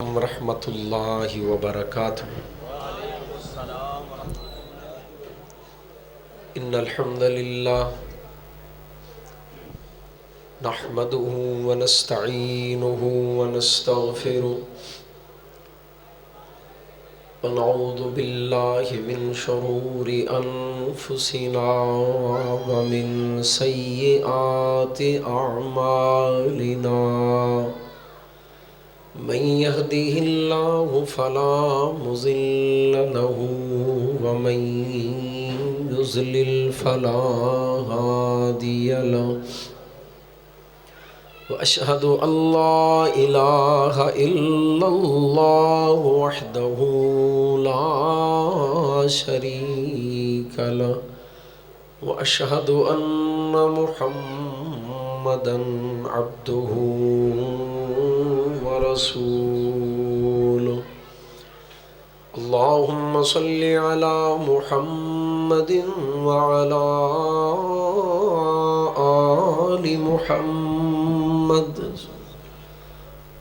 ورحمۃ اللہ وبرکاتہ۔ ان الحمد للہ نحمده ونستعینه ونستغفره ونعوذ باللہ من شرور انفسنا ومن سیئات اعمالنا، من يهده الله فلا مضل له ومن يضلل فلا هادي له، وأشهد أن لا إله إلا الله وحده لا شريك له، وأشهد أن محمدا عبده ورسوله۔ اللهم صل على محمد وعلى آل محمد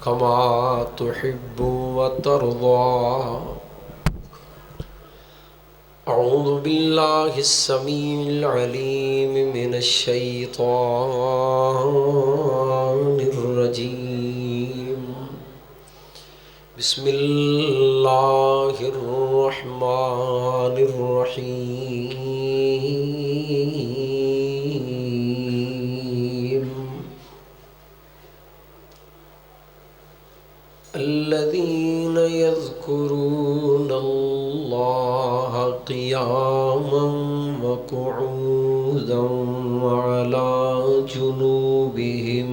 كما تحب وترضى۔ أعوذ بالله السميع العليم من الشيطان الرجيم، بسم الله الرحمن الرحيم۔ الذين يذكرون الله قياما وقعودا وعلى جنوبهم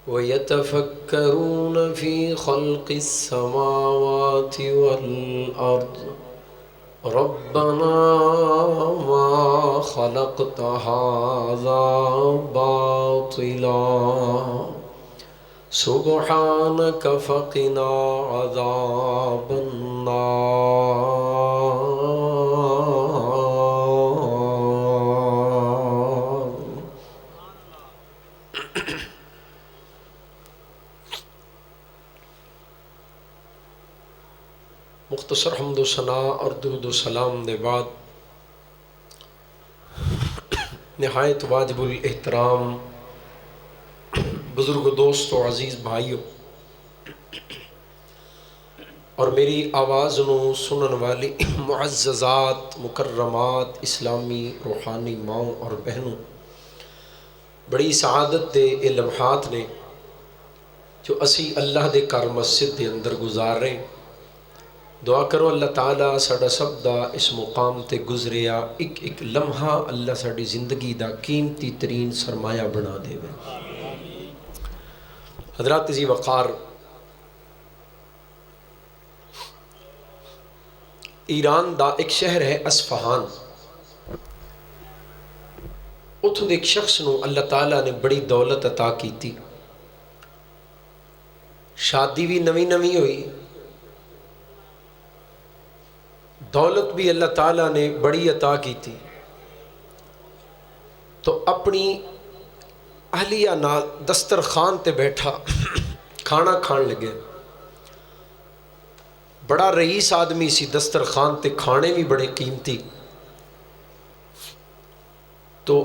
ويتفكرون في خلق السماوات والأرض ربنا ما خلقت هذا باطلا سبحانك فقنا عذاب النار۔ مختصر حمد و ثنا اور درود و سلام دے بعد نہایت واجب الاحترام بزرگ دوست و عزیز بھائیو اور میری آواز نو سنن والی معززات مکرمات اسلامی روحانی ماؤں اور بہنوں، بڑی سعادت دے اے لمحات نے جو اسی اللہ دے گھر مسجد دے اندر گزار رہے ہیں۔ دعا کرو اللہ تعالیٰ ساڈا سب دا اس مقام تے گزریا ایک ایک لمحہ اللہ ساڈی زندگی دا قیمتی ترین سرمایہ بنا دے۔ حضرات ذی وقار، ایران دا ایک شہر ہے اصفہان، اتھوں دے ایک شخص نو اللہ تعالیٰ نے بڑی دولت عطا کی تھی، شادی بھی نویں نویں ہوئی، دولت بھی اللہ تعالیٰ نے بڑی عطا کی تھی، تو اپنی اہلیہ نال دسترخوان تے بیٹھا کھانا کھان لگے۔ بڑا رئیس آدمی سی، دسترخوان تے کھانے بھی بڑے قیمتی۔ تو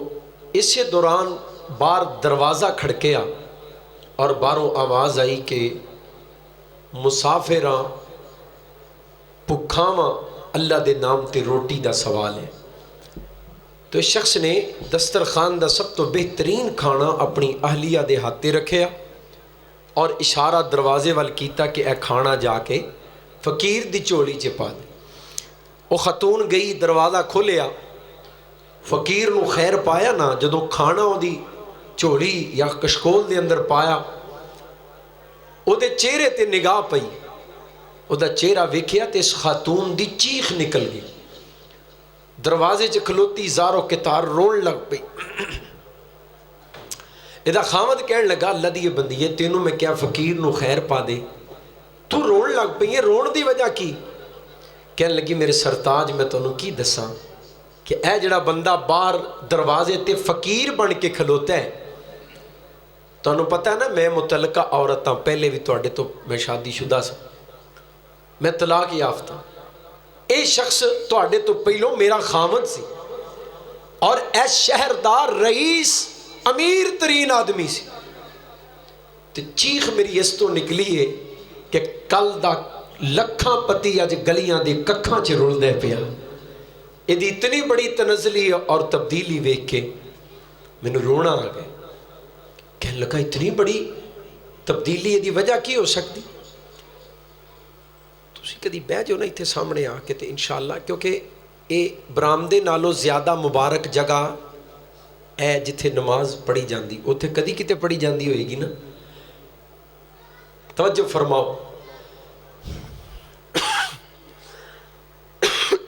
اسی دوران باہر دروازہ کھڑکیا اور باہروں آواز آئی کہ مسافراں بھکھاواں اللہ دے نام تے روٹی دا سوال ہے۔ تو اس شخص نے دسترخوان دا سب تو بہترین کھانا اپنی اہلیہ دے ہاتھے رکھیا اور اشارہ دروازے وال کیتا کہ اے کھانا جا کے فقیر دی چولی چ پا دے۔ وہ خاتون گئی، دروازہ کھولیا، فقیر نو خیر پایا نا، جدوں کھانا وہ دی چولی یا کشکول دے اندر پایا، وہ دے چہرے تے نگاہ پئی، وہ دا چہرہ ویکھیا تے اس خاتون دی چیخ نکل گئی، دروازے چ کھلوتی زارو کتار رون لگ پئی۔ ادا خامد کہن لگا اللہ دی بندیے تینوں میں کیا فقیر نو خیر پا دے، تو رون لگ پئی ہے، رون دی وجہ کی؟ کہنے لگی میرے سرتاج میں تنوں کی دساں کہ اے جڑا بندہ باہر دروازے تے فقیر بن کے کھلوتا ہے، ਤੁਹਾਨੂੰ ਪਤਾ ਹੈ ਨਾ ਮੈਂ ਮੁਤਲਕਾ ਔਰਤਾਂ ਪਹਿਲੇ ਵੀ ਤੁਹਾਡੇ ਤੋਂ ਮੈਂ ਸ਼ادی شدہ ਸੀ, ਮੈਂ ਤਲਾਕ ਯਾਫਤਾ। ਇਹ ਸ਼ਖਸ ਤੁਹਾਡੇ ਤੋਂ ਪਹਿਲੋਂ ਮੇਰਾ ਖਾਮਦ ਸੀ ਔਰ ਇਸ ਸ਼ਹਿਰ ਦਾ ਰਈਸ ਅਮੀਰ ਤਰੀਨ ਆਦਮੀ ਸੀ। ਤੇ ਚੀਖ ਮੇਰੀ ਇਸ ਤੋਂ ਨਿਕਲੀ ਹੈ ਕਿ ਕੱਲ ਦਾ ਲੱਖਾਂ ਪਤੀ ਅੱਜ ਗਲੀਆਂ ਦੇ ਕੱਖਾਂ 'ਚ ਰੁਲਦਾ ਪਿਆ। ਇਹਦੀ ਇਤਨੀ ਬੜੀ ਤਨਜ਼ਲੀ ਔਰ ਤਬਦੀਲੀ ਵੇਖ ਕੇ ਮੈਨੂੰ ਰੋਣਾ ਆ ਗਿਆ। ਕਹਿਣ ਲੱਗਾ ਇਤਨੀ ਬੜੀ ਤਬਦੀਲੀ ਇਹਦੀ ਵਜ੍ਹਾ ਕੀ ਹੋ ਸਕਦੀ? ਤੁਸੀਂ ਕਦੀ ਬਹਿ ਜਾਓ ਨਾ ਇੱਥੇ ਸਾਹਮਣੇ ਆ ਕੇ ਤੇ ਇਨਸ਼ਾਅੱਲਾ, ਕਿਉਂਕਿ ਇਹ ਬਰਾਮਦੇ ਨਾਲੋਂ ਜ਼ਿਆਦਾ ਮੁਬਾਰਕ ਜਗ੍ਹਾ ਹੈ ਜਿੱਥੇ ਨਮਾਜ਼ ਪੜ੍ਹੀ ਜਾਂਦੀ, ਉੱਥੇ ਕਦੀ ਕਿਤੇ ਪੜ੍ਹੀ ਜਾਂਦੀ ਹੋਏਗੀ ਨਾ। ਤਵੱਜੋ ਫਰਮਾਓ,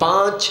5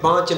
5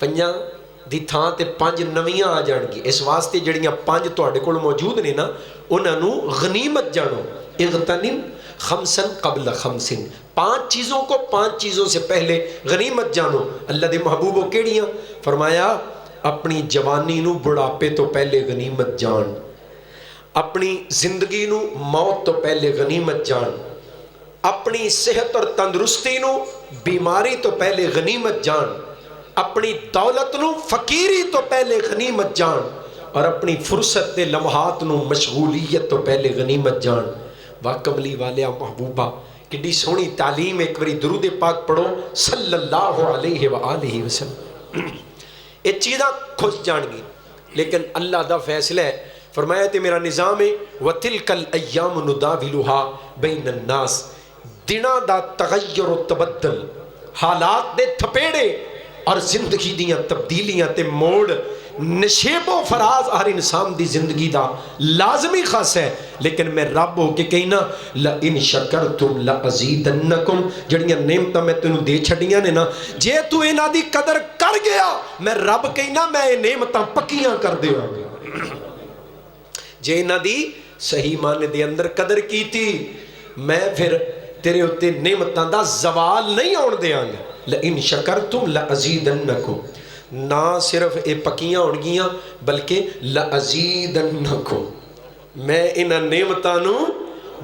5 دی تھان تے 5 نویاں آ جان گی. اس واسطے جڑیاں 5 تواڈے کول موجود نے نا انہاں نو غنیمت جانو. اغتنم خمسن قبل خمسن, 5 چیزوں کو 5 چیزوں سے پہلے غنیمت جانو. اللہ دے محبوبو کیڑیاں؟ فرمایا اپنی جوانی نو بڑھاپے تو پہلے غنیمت جان, اپنی زندگی نو موت تو پہلے غنیمت جان, اپنی صحت اور تندرستی نو بیماری تو پہلے غنیمت جان, اپنی دولت نو فقیری تو پہلے غنیمت جان, اور اپنی فرصت دے لمحات نو مشغولیت تو پہلے غنیمت جان. واہ کملی والیا محبوبہ کڈی سونی تعلیم. ایک باری درود پاک پڑھو صلی اللہ علیہ وآلہ وسلم. یہ چیزاں خوش جان گی, لیکن اللہ دا فیصلہ ہے. فرمایا تے میرا نظام ہے وَتِلْكَ الْأَيَّامُ نُدَاوِلُهَا بَيْنَ النَّاسِ, دنوں دا تغیر و تبدل, حالات دے تھپیڑے اور زندگی دیاں تبدیلیاں تے موڑ نشیب و فراز ہر انسان دی زندگی دا لازمی خاص ہے. لیکن میں رب ہو کے کہنا لَإِن شَكَرْتُمْ لَأَزِيدَنَّكُمْ, جڑیاں نعمتاں میں تینوں دے چھڑیاں نے نا, جے تو انہاں دی قدر کر گیا میں رب کہنا میں یہ نعمتاں پکیاں کر دیواں گا. جے انہاں دی صحیح معنی دے اندر قدر کی تھی میں پھر تیرے اتے نعمتاں دا زوال نہیں آن دیاں گا. لَإِن شَكَرْتُمْ لَأَزِيدَنَّكُمْ, نہ صرف اے پکیاں ہون گیاں بلکہ لَأَزِيدَنَّكُمْ, میں انہاں نعمتاں نو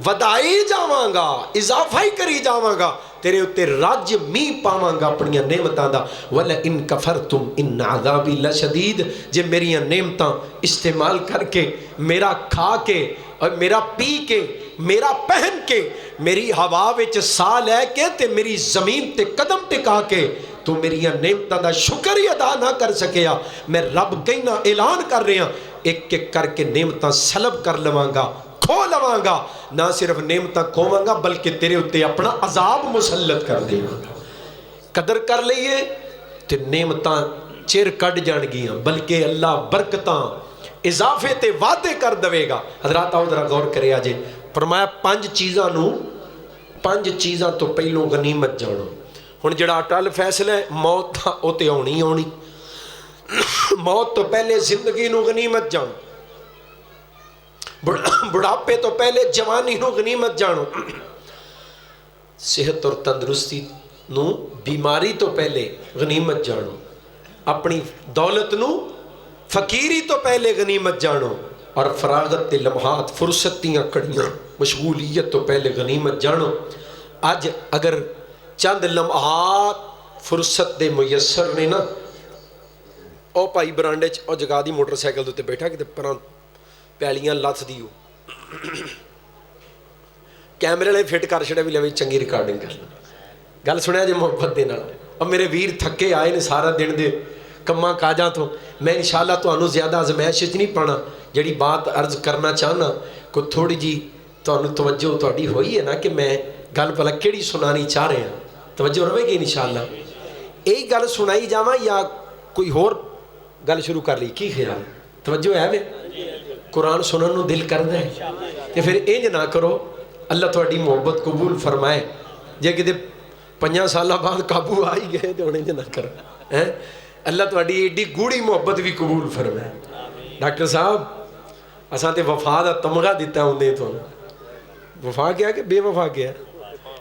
ودائی جاواں گا, اضافہ ہی کری جاواں گا, تیرے اتے راج می پاواں گا اپنیاں نعمتاں دا. وَلَئِن كَفَرْتُمْ إِنَّ عَذَابِي لَشَدِيدٌ, جے میریاں نعمتاں استعمال کر کے, میرا کھا کے اور میرا پی کے, میرا پہن کے, میری ہوا وچ سا لے کے تے میری زمین تے قدم ٹکا کے تو میریاں نعمتاں دا شکر ہی ادا نہ کر سکیا, میں رب کہنا اعلان کر رہا ایک ایک کر کے نعمتاں سلب کر لواں گا, کھو لواں گا. نہ صرف نعمتاں کھواں گا بلکہ تیرے اتے اپنا عذاب مسلط کر دے گا. قدر کر لئیے تے نعمتاں چیر کٹ جان گیاں, بلکہ اللہ برکتاں اضافے تے وعدے کر دوے گا. حضرات آؤ ذرا غور کرے آجے. فرمایا 5 چیزاں نو 5 چیزاں تو پہلوں غنیمت جانو. ہن جڑا اٹل فیصلہ ہے موت دا او تے ہونی ہونی, موت تو پہلے زندگی نو غنیمت جانو, بڑھاپے تو پہلے جوانی نو غنیمت جانو, صحت اور تندرستی نو بیماری تو پہلے غنیمت جانو, اپنی دولت نو فقیری تو پہلے غنیمت جانو, اور فراغت تے لمحات فرصتیاں کڑیاں مشغولیت تو پہلے غنیمت جانو. آج اگر چند لمحات فرصت دے میسر نے نا, او پائی برانڈے چ او جگہ دی موٹر سائیکل دوتے بیٹھا کہ پران پیلیاں لاتھ دیو, کیمرے لے فٹ کر چھڑے بھی لے چنگی ریکارڈنگ کر لیں. گل سنیا جے محبت دے نال. اور میرے ویر تھکے آئے نے سارا دن دے کماں کاجاں تو, میں انشاءاللہ تو انہوں زیادہ ازمائش نہیں پانا. جڑی بات عرض کرنا چاہنا کو تھوڑی جی تو انہوں توجہ تھوڑی ہوئی ہے نا کہ میں گل پہلا کیڑی سنانی چاہ رہے ہیں, توجہ رہے گی انشاءاللہ. ایک گل سنائی جاواں یا کوئی اور گل شروع کر لی, کی خیال توجہ ہے؟ میں قرآن سنن نو دل کر دے کہ پھر انج نہ کرو اللہ تھوڑی محبت قبول فرمائے, جے کہ 5 سالہ بعد قابو آئی گئے تو انج نہ کرو. اللہ تھوڑی ایڈی گوڑی محبت بھی قبول فرمائے. ڈاکٹر صاحب اساں تے وفا دا تمغہ دیتا ہوں دے تو وفا کیا کہ بے وفا کیا؟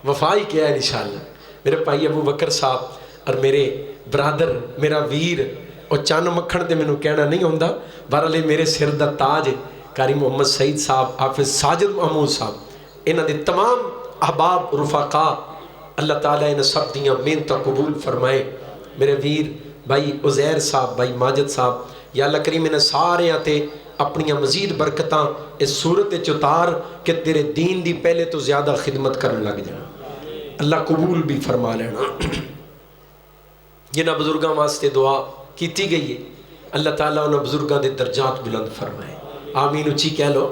وفا ہی کیا ہے انشاءاللہ. میرے بھائی ابو بکر صاحب اور میرے برادر میرا ویر اور چان مکھن تے مینوں کہنا نہیں ہوندا, بہرحال میرے سر دا تاج قاری محمد سعید صاحب, حافظ ساجد محمود صاحب, انہاں دے تمام احباب رفقا اللہ تعالیٰ انہاں سب دیاں محنتاں قبول فرمائے. میرے ویر بھائی عزیر صاحب, بھائی ماجد صاحب, یا اللہ کریم انہاں سارے آتے اپنی مزید برکتاں اس صورت چتار کہ تیرے دین دی پہلے تو زیادہ خدمت کرنے لگ جانا. اللہ قبول بھی فرما لینا. جنہ بزرگاں واسطے دعا کیتی گئی ہے, اللہ تعالیٰ انہاں بزرگاں دے درجات بلند فرمائے. آمین اچھی کہہ لو.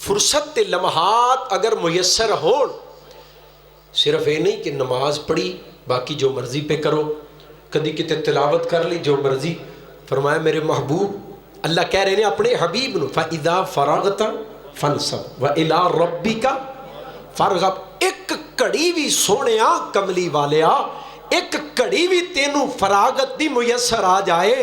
فرصت تے لمحات اگر میسر ہون, صرف یہ نہیں کہ نماز پڑھی باقی جو مرضی پہ کرو, کدی کتے تلاوت کر لی جو مرضی. فرمایا میرے محبوب اللہ کہہ رہے ہیں اپنے حبیب نو فَإِذَا فَرَغْتَ فَانْصَبْ وَإِلَىٰ رَبِّكَ فَارْغَب. ایک کڑی بھی سونیا کملی والیا, ایک گھڑی بھی تینوں فراغت دی میسر آ جائے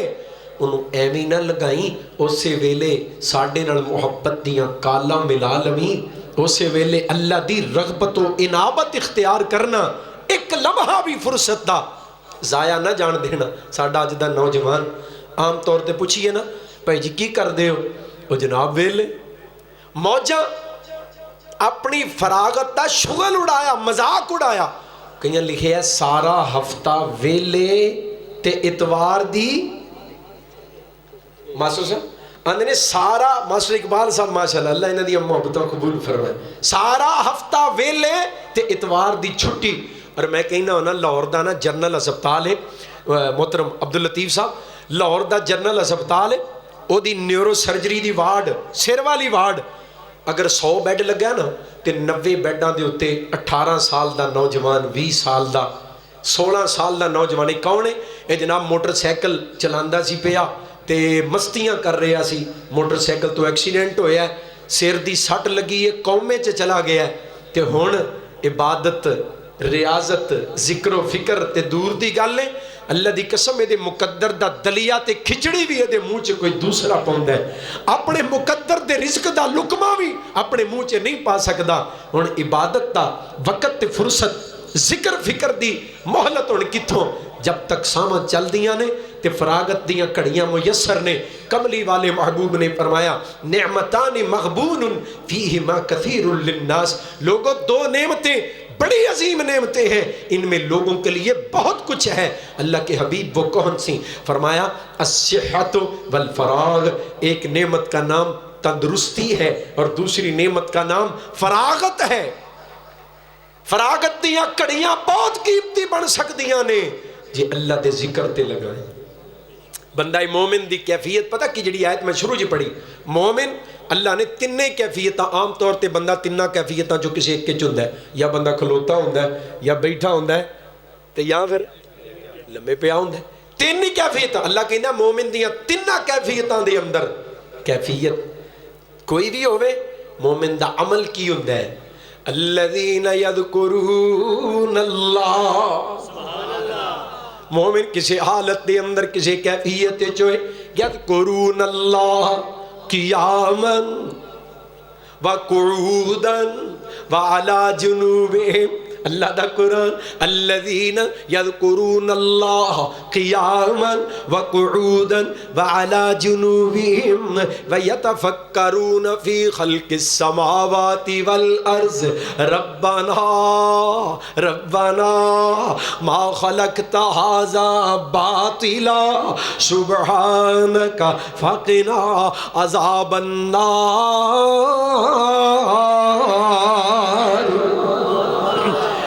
انہوں ایویں نہ لگائی اسے ویلے ساڈے نال محبت دیاں کالاں ملا لویں اسے ویلے اللہ دی رغبت و انابت اختیار کرنا ایک لمحہ بھی فرصت دا ضائع نہ جان دینا ساڈا اج دا نوجوان عام طور تے پوچھئے نا بھائی جی کی کر دے ہو وہ جناب ویلے موجاں اپنی فراغت دا شغل اڑایا مذاق اڑایا کہیں لکھے ہے سارا ہفتہ ویلے تے اتوار دی ماسٹر صاحب اندھے نے سارا ماسٹر اقبال صاحب ماشاءاللہ اللہ انہاں دی محبتوں قبول فرمائے سارا ہفتہ ویلے تے اتوار دی چھٹی اور میں کہنا ہونا لاہور دا نا جنرل اسپتال ہے محترم عبداللطیف صاحب لاہور دا جنرل اسپتال ہے او دی نیورو سرجری دی وارڈ سر والی وارڈ اگر 100 بیڈ لگا نا تے 90 بیڈاں دے اتے 18 سال دا نوجوان 20 سال دا 16 سال دا نوجوان کون ہے اے جناب موٹر سائیکل چلاندا سی پیا تے مستیاں کر رہا سی موٹر سائیکل تو ایکسیڈنٹ ہویا ہے سر دی سٹ لگی ہے قومے چ چلا گیا ہے تے ہن عبادت ریاضت ذکر و فکر تے دور دی گل ہے اللہ دی قسم دے مقدر دا دلیا تے کھچڑی بھی دے منہ چ کوئی دوسرا پوندا ہے اپنے مقدر دے رزق دا لقمہ بھی اپنے منہ چ نہیں پا سکدا ہن عبادت دا وقت تے فرصت ذکر فکر دی مہلت ہن کتھوں جب تک سامان چل دیاں نے تے فراغت دیاں کڑیاں میسر نے کملی والے محبوب نے فرمایا نعمتان مغبون فیہما کثیر للناس لوگوں دو نعمتیں بڑی عظیم نعمتیں ہیں ان میں لوگوں کے لیے بہت کچھ ہے اللہ کے حبیب وہ کون سی فرمایا الصحت والفراغ ایک نعمت کا نام تندرستی ہے اور دوسری نعمت کا نام فراغت ہے فراغت دیاں کڑیاں بہت قیمتی بن سکدیاں نے جی اللہ دے ذکر تے لگائیں بندہ مومن دی کیفیت پتہ کی جڑی آیت میں شروع جی پڑھی مومن اللہ نے تینے کیفیتاں عام طور تے بندہ تینہ کیفیتاں جو کسی ایک کے چندہ ہے یا بندہ کھلوتا ہوندہ ہے یا بیٹھا ہوندہ ہے تے یا پھر لمبے پہ ہوندہ ہے تینی کیفیتاں اللہ کہنا مومن دیاں تینہ کیفیتاں دے اندر کیفیت کوئی بھی ہوئے مومن دا عمل کی ہوندہ ہے الذین یذکرون اللہ مومن کسی حالت دے اندر کسی کیفیت چوئے یذکرون اللہ قیاما وقعودا وعلا جنوبہم اللہ دا قرآن الذین یذکرون اللہ قیاما وقعودا وعلا جنوبہم ویتفکرون فی خلق السماوات والارض ربنا ربنا ما خلقت ھذا باطلا سبحانک فقنا عذاب النار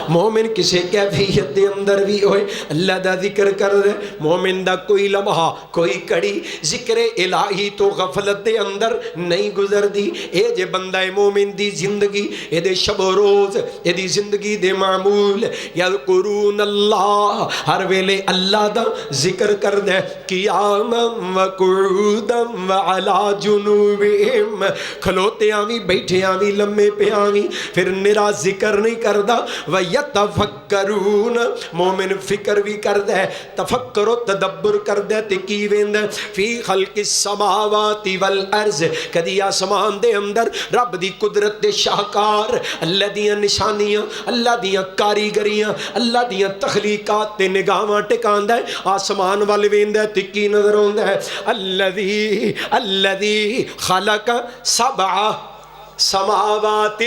مومن کسی کیفیت دے اندر بھی ہوئے اللہ دا ذکر کر دے مومن دا کوئی لمحہ کوئی کڑی ذکر الہی تو غفلت دے اندر نہیں گزر دی اے جے بندہ مومن دی زندگی اے دے شب و روز اے دی زندگی دے معمول یذکرون اللہ ہر ویلے اللہ دا ذکر کر دے قیاما وقعودا وعلا جنوبہم کھلوتے آویں بیٹھے آویں لمے پہ آویں پھر نرا ذکر نہیں کردہ تفکرون مومن فکر بھی کر دے تفکر و تدبر کر دے تکی ویند فی خلق السماوات والارض کدی آسمان دے اندر رب دی قدرت دے شاہکار اللہ دیاں نشانیاں اللہ دیاں کاریگریاں اللہ دیاں تخلیقات تے نگاہاں ٹکان دے آسمان وال ویند تکی نظر ہوند ہے الذی خلق سبع سماوات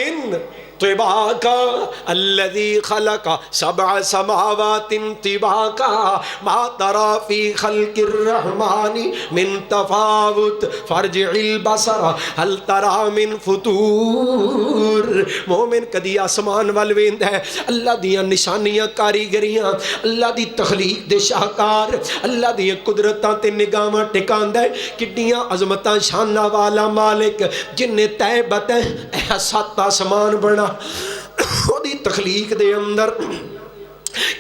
طباقا الذي خلق سبع سماوات طباقا ما ترى في خلق الرحمن من تفاوت فارجع البصر هل ترى من فطور مومن کدی آسمان وال ویند ہے اللہ دیاں نشانیاں کاریگریاں اللہ دی تخلیق دے شاہکار اللہ دی قدرتاں تے نگاہاں ٹکاندا ہے کڈیاں عظمتاں شاناں والا مالک جن نے طے بتے سات آسمان بنا دی تخلیق دے اندر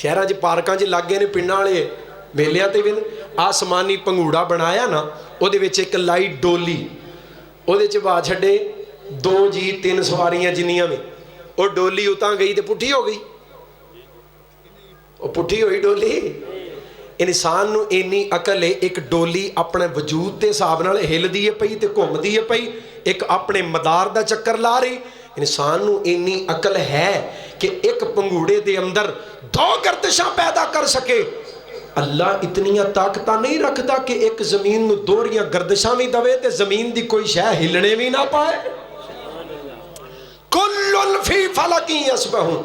ਸ਼ਹਿਰਾਂ 'ਚ ਪਾਰਕਾਂ 'ਚ ਲੱਗੇ ਨੇ ਪਿੰਡਾਂ ਵਾਲੇ ਮੇਲਿਆਂ ਤੇ ਵੀ ਆਸਮਾਨੀ ਪੰਘੂੜਾ ਬਣਾਇਆ ਨਾ, ਉਹਦੇ ਵਿੱਚ ਇੱਕ ਲਾਈਟ ਡੋਲੀ, ਉਹਦੇ 'ਚ ਪਾ ਛੱਡੇ 2 ਜੀ 3 ਸਵਾਰੀਆਂ ਜਿੰਨੀਆਂ ਵੀ, ਉਹ ਡੋਲੀ ਉਤਾਂ ਗਈ ਤੇ ਪੁੱਠੀ ਹੋ ਗਈ, ਉਹ ਪੁੱਠੀ ਹੋਈ ਡੋਲੀ। ਇਨਸਾਨ ਨੂੰ ਇੰਨੀ ਅਕਲ ਹੈ, ਇੱਕ ਡੋਲੀ ਆਪਣੇ ਵਜੂਦ ਦੇ ਹਿਸਾਬ ਨਾਲ ਹਿੱਲਦੀ ਹੈ ਪਈ ਤੇ ਘੁੰਮਦੀ ਹੈ ਪਈ, ਇੱਕ ਆਪਣੇ ਮਦਾਰ ਦਾ ਚੱਕਰ ਲਾ ਰਹੀ। ਇਨਸਾਨ ਨੂੰ ਇੰਨੀ ਅਕਲ ਹੈ ਕਿ ਇੱਕ ਪੰਘੂੜੇ ਦੇ ਅੰਦਰ 2 ਗਰਦਸ਼ਾਂ ਪੈਦਾ ਕਰ ਸਕੇ। ਅੱਲਾਹ ਇਤਨੀਆਂ ਤਾਕਤਾਂ ਨਹੀਂ ਰੱਖਦਾ ਕਿ ਇੱਕ ਜ਼ਮੀਨ ਨੂੰ ਦੋਹਰੀਆਂ ਗਰਦਸ਼ਾਂ ਵੀ ਦਵੇ ਤੇ ਜ਼ਮੀਨ ਦੀ ਕੋਈ ਸ਼ੈ ਹਿੱਲਣੇ ਵੀ ਨਾ ਪਾਏ। ਕੁੱਲੁਨ ਫੀ ਫਲਕੀ ਯਸਬਹੂਨ।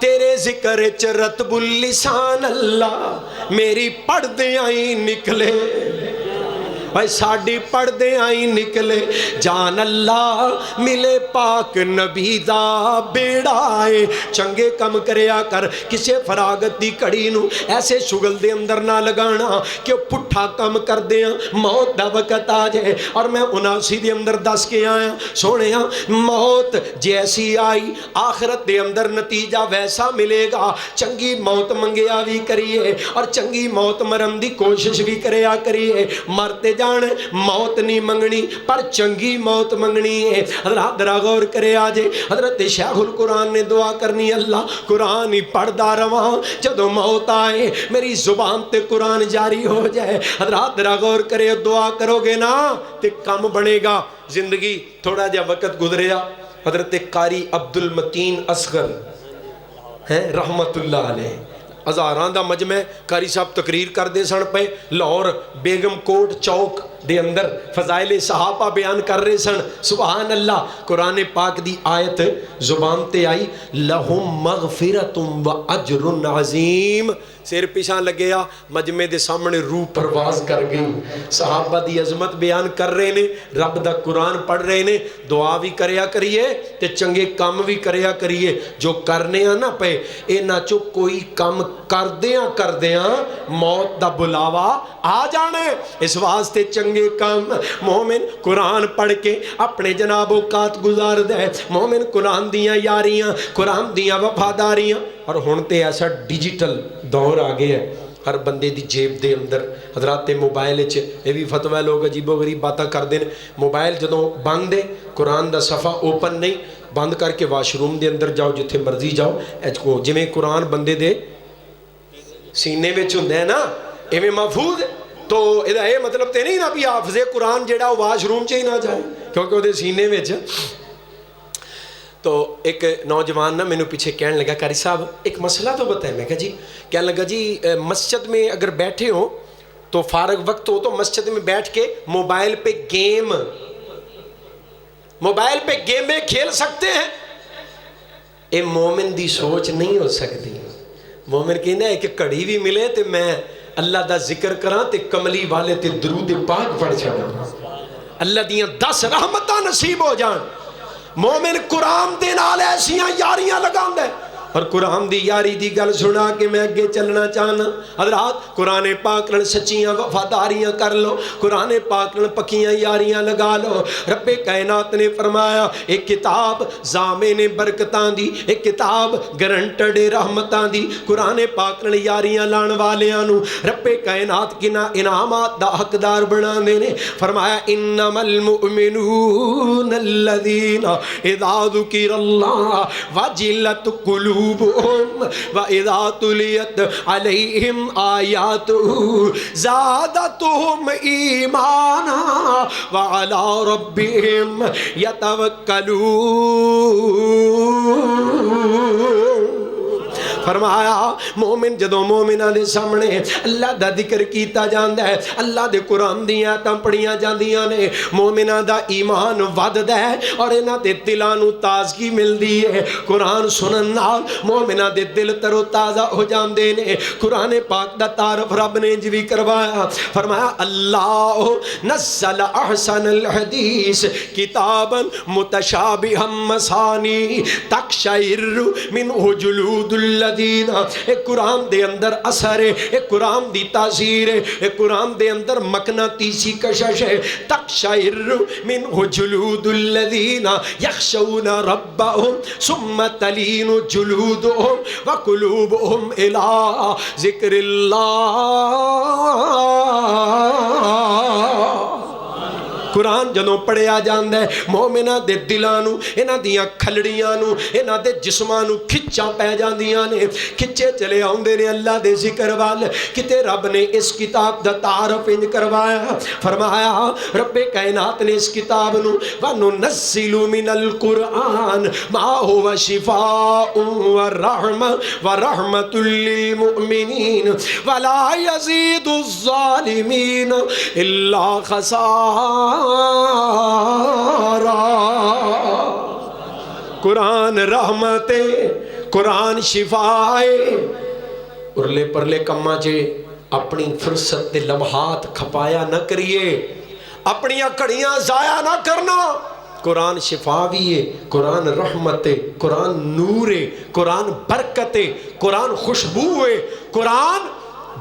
تیرے ذکر چ رتب اللسان اللہ میری پڑھ دے آئی نکلے بھائی ساڑی پڑھ دے آئی نکلے جان اللہ ملے پاک نبی دا بیڑائے چنگے کم کریا کر کسے فراغت دی کڑی نو ایسے شغل دے اندر نہ لگانا کہ پٹھا کم کر دیا موت دا وقت آ جائے اور میں اناسی دے اندر دس کے آیا سونے موت جیسی آئی آخرت دے اندر نتیجہ ویسا ملے گا چنگی موت منگیا بھی کریے اور چنگی موت مرن دی کوشش بھی کریا کریے مرتے جان موت نہیں منگنی پر چنگی موت منگنی ہے حضرات درہ غور کرے آجے حضرت شیخ القرآن نے دعا کرنی اللہ قرآن ہی پڑھ دا رواں جدو موت آئے میری زبان تے قرآن جاری ہو جائے حضرات درہ غور کرے دعا کرو گے نا تے کم بنے گا زندگی تھوڑا جا وقت گزریا حضرت قاری عبدالمتین اصغر ہیں رحمت اللہ علیہ ہزاران دا مجمع قاری صاحب تقریر کر دے سن پہ لاہور بیگم کوٹ چوک دے اندر فضائل صحابہ بیان کر رہے سن سبحان اللہ قرآن پاک دی آیت زبان تے آئی لہم مغفرتم و اجر عظیم سیر پیشان لگیا مجمع دے سامنے روح پرواز کر گئی صحابہ دی عظمت بیان کر رہے نے رب دا قرآن پڑھ رہے نے دعا بھی کریا کریے تے چنگے کام بھی کریا کریے جو کرنے ہیں نا پہ اے نا چو کوئی کام کر دیاں موت دا بلاوا آ جانے اس واسطے چنگے کام مومن قرآن پڑھ کے اپنے جناب اوقات گزار دے مومن قرآن دیاں یاریاں قرآن دیاں وفاداریاں اور ہونتے ایسا ڈیجیٹل دور آگے ہے ہر بندے دی جیب دے اندر حضرات موبائل چھے یہ بھی فتوہ لوگ عجیب و غریب باتاں کر دیں موبائل جدوں بند دے قرآن دا صفحہ اوپن نہیں بند کر کے واش روم دے اندر جاؤ جتھے مرضی جاؤ جو میں قرآن بندے دے سینے میں چھندے ہیں نا یہ میں محفوظ تو یہ مطلب تے نہیں نا بھی حافظ قرآن جیڑا واش روم چے ہی نہ جائے کیونکہ وہ دے سینے میں چھے تو ایک نوجوان نا میں نے پیچھے کہنے لگا قاری صاحب ایک مسئلہ تو بتائیں میں کہا جی کہنے لگا جی مسجد میں اگر بیٹھے ہوں تو فارغ وقت ہو تو مسجد میں بیٹھ کے موبائل پہ گیم میں کھیل سکتے ہیں اے مومن دی سوچ نہیں ہو سکتی مومن کہنا ہے کہ کڑی بھی ملے تے میں اللہ دا ذکر کراں تے کملی والے تے درود پاک پڑھ چھڑا اللہ دیاں 10 رحمتاں نصیب ہو جان مومن قرآن دے نال ایسیاں یاریاں لگاؤں دے اور قرآن دی یاری دی گل سنا کے میں اگے چلنا چاہنا حضرات قرآن پاک نال سچیاں وفاداریاں کر لو قرآن پاک نال پکیاں یاریاں لگا لو رب کائنات نے فرمایا ایک کتاب ضامن برکتاں دی ایک کتاب گرنٹڈ رحمتاں دی قرآن پاک نال یاریاں لان والیاں نو رب کائنات کنا انعامات دا حقدار بنا دینے فرمایا انما المؤمنون الذین اذا ذکر اللہ وجلت قلوبهم وَإِذَا تُلِيَتْ عَلَيْهِمْ آيَاتُهُ زَادَتْهُمْ إِيمَانًا وَعَلَى رَبِّهِمْ يَتَوَكَّلُونَ فرمایا مومن جدو مومنہ دے سامنے اللہ دا ذکر کیتا جاندہ ہے اللہ دے قرآن دیاں تاں پڑھیاں جاندیاں نے مومنہ دا ایمان ودد ہے اور انہ دے دلانو تازگی مل دی ہے قرآن سنن نال مومنہ دے دل تر و تازہ ہو جاندے نے قرآن پاک دا تعارف رب نے جوی کروایا فرمایا اللہ نزل احسن الحدیث کتابا متشابہا مثانی تقشعر منہ جلود الذین ایک قرآن دے اندر اثر ہے ایک قرآن دی تاثیر ہے ایک قرآن دے اندر مقناطیسی کشش ہے تقشعر منہ جلود الذین یخشون ربهم ثم تلین جلودهم وقلوبهم الى ذکر اللہ قرآن جنوں پڑھیا جاندہ ہے مومنہ دے دلانو انہ دیاں کھلڑیاں انہ دے جسمانو کھچاں پہ جاندیاں نے کھچے چلے آؤندے نے اللہ دے ذکر وال کتے رب نے اس کتاب دا تعارف انج کروایا فرمایا رب کائنات نے اس کتاب نو وَنُنَزِّلُ مِنَ الْقُرْآنِ مَا هُوَ شِفَاءٌ وَرَحْمَةٌ لِّلْمُؤْمِنِينَ وَلَا يَزِيدُ الظَّالِمِينَ إِلَّا خَسَارًا قرآن رحمت قرآن شفائے ارلے پرلے کما چے اپنی فرصت دے لمحات کھپایا نہ کریے اپنی کڑیاں ضائع نہ کرنا قرآن شفا بھی ہے قرآن رحمت ہے قرآن نور ہے قرآن برکت ہے قرآن خوشبو ہے قرآن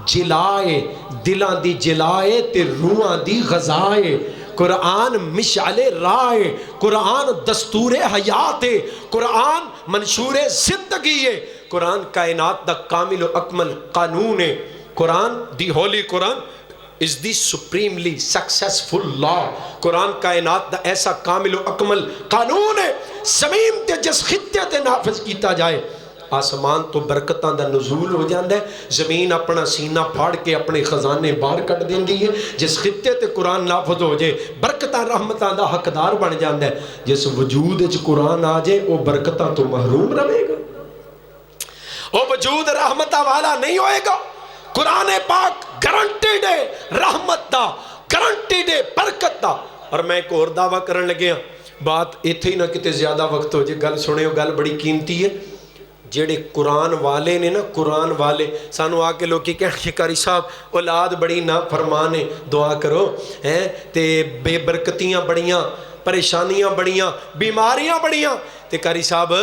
جلائے دلاں دی جلائے تے روحاں دی غذائے قرآن مشعل راہ قرآن دستور حیات ہے قرآن منشور زندگی ہے قرآن کائنات دا کامل و اکمل قانون ہے قرآن دی ہولی قرآن is the supremely successful law قرآن کائنات دا ایسا کامل و اکمل قانون ہے زمین تے جس خطے تے نافذ کیتا جائے آسمان تو برکتاں دا نزول ہو جاندہ ہے زمین اپنا سینہ پھاڑ کے اپنے خزانے باہر کٹ دیں دی ہے جس خطے تے قرآن نافذ ہو جائے برکتاں رحمتاں دا حقدار بن جاندہ ہے جس وجود اچ قرآن آ جائے وہ برکتاں تو محروم رہے گا وہ وجود رحمتاں والا نہیں ہوئے گا قرآن پاک گارنٹیڈ ہے رحمت دا گارنٹیڈ ہے برکت دا اور میں ایک اور دعویٰ کرن لگے ہاں بات ایتھے ہی نہ کتے زیادہ وقت ہو جائے گل سنے ہو گل بڑی قیمتی ہے جیڑے قرآن والے نے نا قرآن والے سانو آ کے لوگ کی کہنے کہ قاری صاحب اولاد بڑی نا فرمانے دعا کرو تے بے برکتیاں بڑیاں پریشانیاں بڑیاں بیماریاں بڑیاں تے قاری صاحب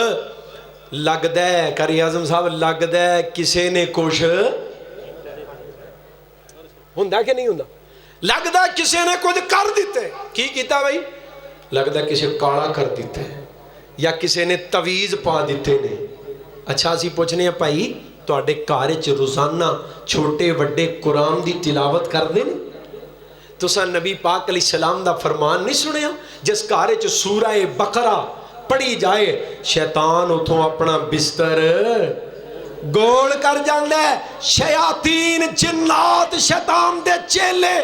لگ دے قاری اعظم صاحب لگ دے کسے نے کچھ ہوندہ کہ نہیں ہوندہ لگ دے کسے نے کچھ کر دیتے کی کیتا بھائی لگ دے کسے کاڑا کر دیتے یا کسے نے تویز پا دیتے نے اچھا سی پوچھنے ہیں پائی تو آڈے کارچ روزانہ چھوٹے وڈے قرآن دی تلاوت کر دیں تو سا نبی پاک علیہ السلام دا فرمان نہیں سنیا جس کارچ سورہ بقرہ پڑھی جائے شیطان اتھوں اپنا بستر گول کر جاندے شیاطین جنات شیطان دے چیلے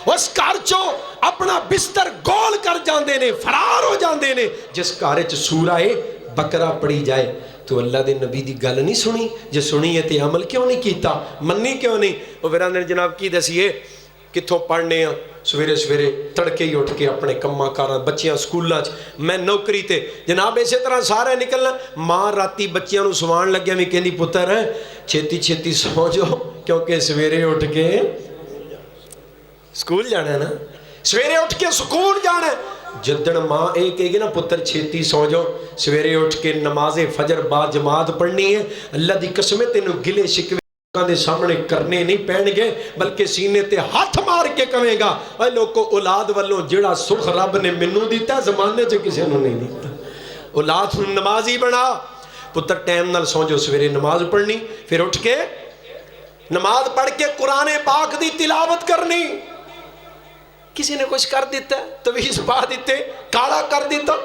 اس کارچو اپنا بستر گول کر جاندے نے فرار ہو جاندے نے جس کارچ سورہ بقرہ پڑھی جائے تو اللہ دے نبی دی گل نہیں سنی جے سنی ہے تے عمل کیوں نہیں کیتا منی کیوں نہیں وہ ویرانے جناب کی دسیے کتھوں پڑھنے ہیں سویرے سویرے تڑکے ہی اٹھ کے اپنے کمہ کاراں بچیاں سکولاں میں نوکری تے جناب اسی طرح سارے نکلنا ماں راتی بچیاں نو سوان لگیا میں کہندی پتر چھتی چھتی سو جو کیونکہ سویرے اٹھ کے سکول جانا ہے نا سویرے اٹھ کے سکول جانا ہے جدن ماں ایک کہے گی نا پتر چھتی سو جو سویرے اٹھ کے نماز فجر با جماعت پڑھنی ہے اللہ دی قسمیں تینوں گلے شکوے دے سامنے کرنے نہیں پہن گے بلکہ سینے تے ہاتھ مار کے کہیں گا اے لوگوں اولاد والوں جڑا سکھ رب نے منو دیتا زمانے سے کسی نے نہیں دیتا اولاد نمازی بنا پتر ٹائم نال سو جو سویرے نماز پڑھنی پھر اٹھ کے نماز پڑھ کے قرآن پاک دی تلاوت کرنی کسی نے کچھ کر دیتا ہے تویز پا دیتے کالا کر دیتا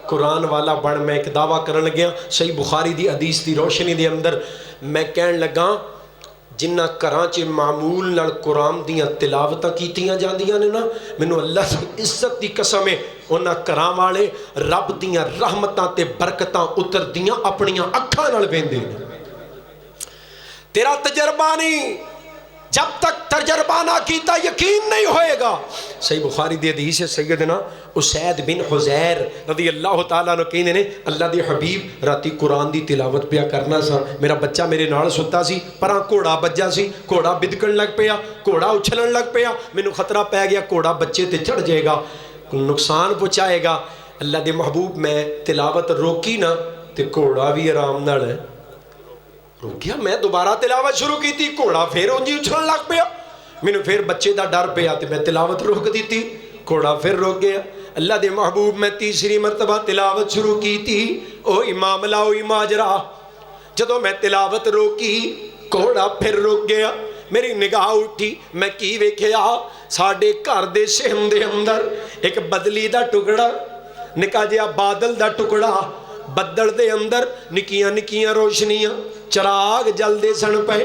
قرآن والا بڑھ میں ایک دعویٰ کرن لگیا صحیح بخاری دی حدیث دی روشنی دی اندر میں کہن لگا جنہ کرانچے معمول نال قرآن دیاں تلاوتاں کیتیاں جاندیاں نے نا منو اللہ سے عزت دی قسم ہے انہاں کرام والے رب دیاں رحمتاں تے برکتاں اتر دیاں اپنیاں اکھاں نال ویندے تیرا تجربہ نہیں جب تک تجربہ نہ کیتا یقین نہیں ہوئے گا صحیح بخاری دی حدیث ہے سیدنا اسید بن حزیر رضی اللہ تعالیٰ نے کہنے نے اللہ دی حبیب راتی قرآن دی تلاوت پیا کرنا سا میرا بچہ میرے نال ستا سی پراں گھوڑا بجا سی گھوڑا بدکن لگ پیا گھوڑا اچھلن لگ پیا مینو خطرہ پہ گیا گھوڑا بچے تے چڑھ جائے گا نقصان پہنچائے گا اللہ دے محبوب میں تلاوت روکی نا تے گھوڑا بھی آرام نال ہے روک گیا میں دوبارہ تلاوت شروع کی تھی گھوڑا پھر انجی اچھلن لگ پیا میں نے پھر بچے دا ڈر پیا تے میں تلاوت روک دی تھی گھوڑا پھر روک گیا اللہ دے محبوب میں تیسری مرتبہ تلاوت شروع کی تھی اوہی معاملہ اوہی ماجرا جدوں میں تلاوت روکی گھوڑا پھر روک گیا میری نگاہ اٹھی میں کی ویکھیا ساڈے گھر دے صحن دے اندر ایک بدلی دا ٹکڑا نکا جیا بادل دا ٹکڑا بدل دے اندر نکیاں نکیاں روشنیاں چراغ جل دے سن پے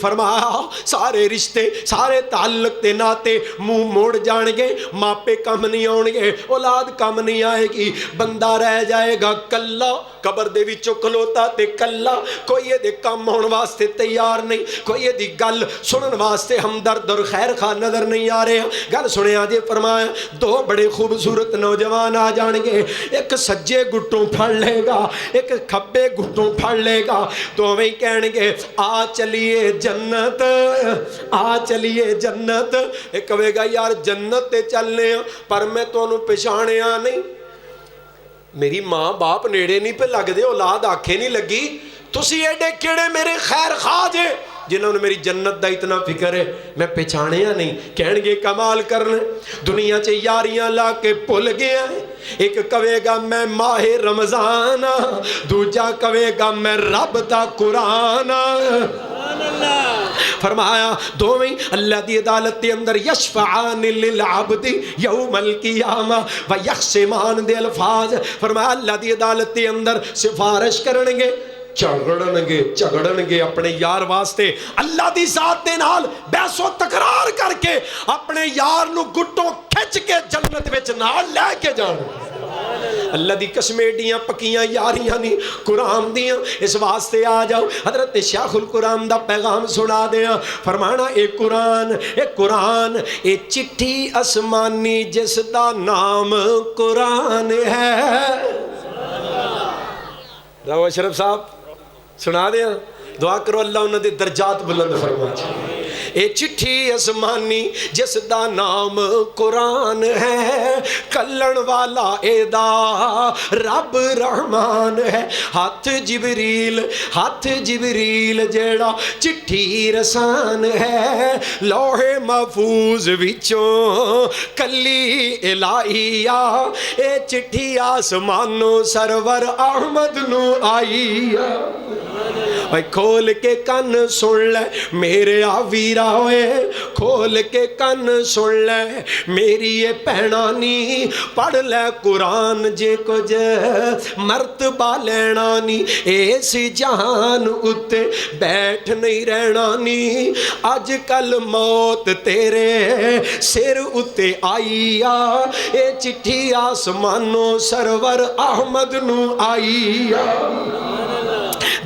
فرمایا سارے رشتے سارے تعلق تے ناتے منہ موڑ جان گے، ماپے کم نہیں آن گے، اولاد کم نہیں آئے گی، بندہ رہ جائے گا کلا، قبر دے وچوں کھلوتا تے کلا، کوئی یہ دے کم ہون واسطے تیار نہیں، کوئی یہ دی گل سنن واسطے ہمدرد اور خیر خواہ نظر نہیں آ رہے۔ گل سنے آجے فرمایا دو بڑے خوبصورت نوجوان آ جان گے، ایک سجے گھٹوں پھڑ لے گا، ایک کھبے گھٹوں پھڑ لے گا، دوویں کہن گے آ چلیے جنت، آ چلیے جنت۔ ایک کہے گا یار جنت تے چلنے ہیں پر میں تانوں پہچانیا نہیں، میری ماں باپ نیڑے نہیں پہ لگ دے، اولاد آنکھیں نہیں لگی، تسی ایڈے کیڑے میرے خیر خواہ جے جنہوں نے میری جنت دا اتنا فکر ہے میں پہچانیا نہیں۔ کہن گے کمال کرنے دنیا چے یاریاں لا کے بھول گیا ہے، ایک کہے گا میں ماہ رمضان، دوجا کہے گا میں رب دا قرآن۔ فرمایا دوویں اللہ دی عدالت دے اندر یشفعان للعبد یوم القیامہ و یقسمان دے الفاظ، فرمایا اللہ دی عدالت دے اندر سفارش کرن گے، جھگڑن گے اپنے یار واسطے، اللہ دی ذات دے نال بحث و تکرار کر کے اپنے یار نو گٹوں کھچ کے جنت وچ نال لے کے جان۔ اللہ دی قسمیں ایڈیاں پکیاں یاریاں نہیں قرآن دیاں، اس واسطے آ جاؤ حضرت شیخ القرآن دا پیغام سنا دیا۔ فرمانا اے قرآن اے چٹھی آسمانی جس دا نام قرآن ہے۔ راو اشرف صاحب سنا دیا، دعا کرو اللہ انہوں نے درجات بلند فرمائے۔ اے چٹھی آسمانی جس دا نام قرآن ہے، کلن والا اے دا رب رحمان ہے، ہاتھ جبریل جیڑا چٹھی رسان ہے، لوح محفوظ وچوں کلی الہیہ، اے چٹھی آسمانوں سرور احمد نو آئی۔ کھول کے کن سن لے میرے آویرا ہوئے، کھول کے کن سن لے میری یہ پہنانی، پڑھ لے قرآن جے کچھ مرتبہ لینا نی، اس جہان اتے بیٹھ نہیں رہنا نی، اج کل موت تیرے سر اتے آئی آ، اے چٹھی آسمانوں سرور احمد نو آئی آ۔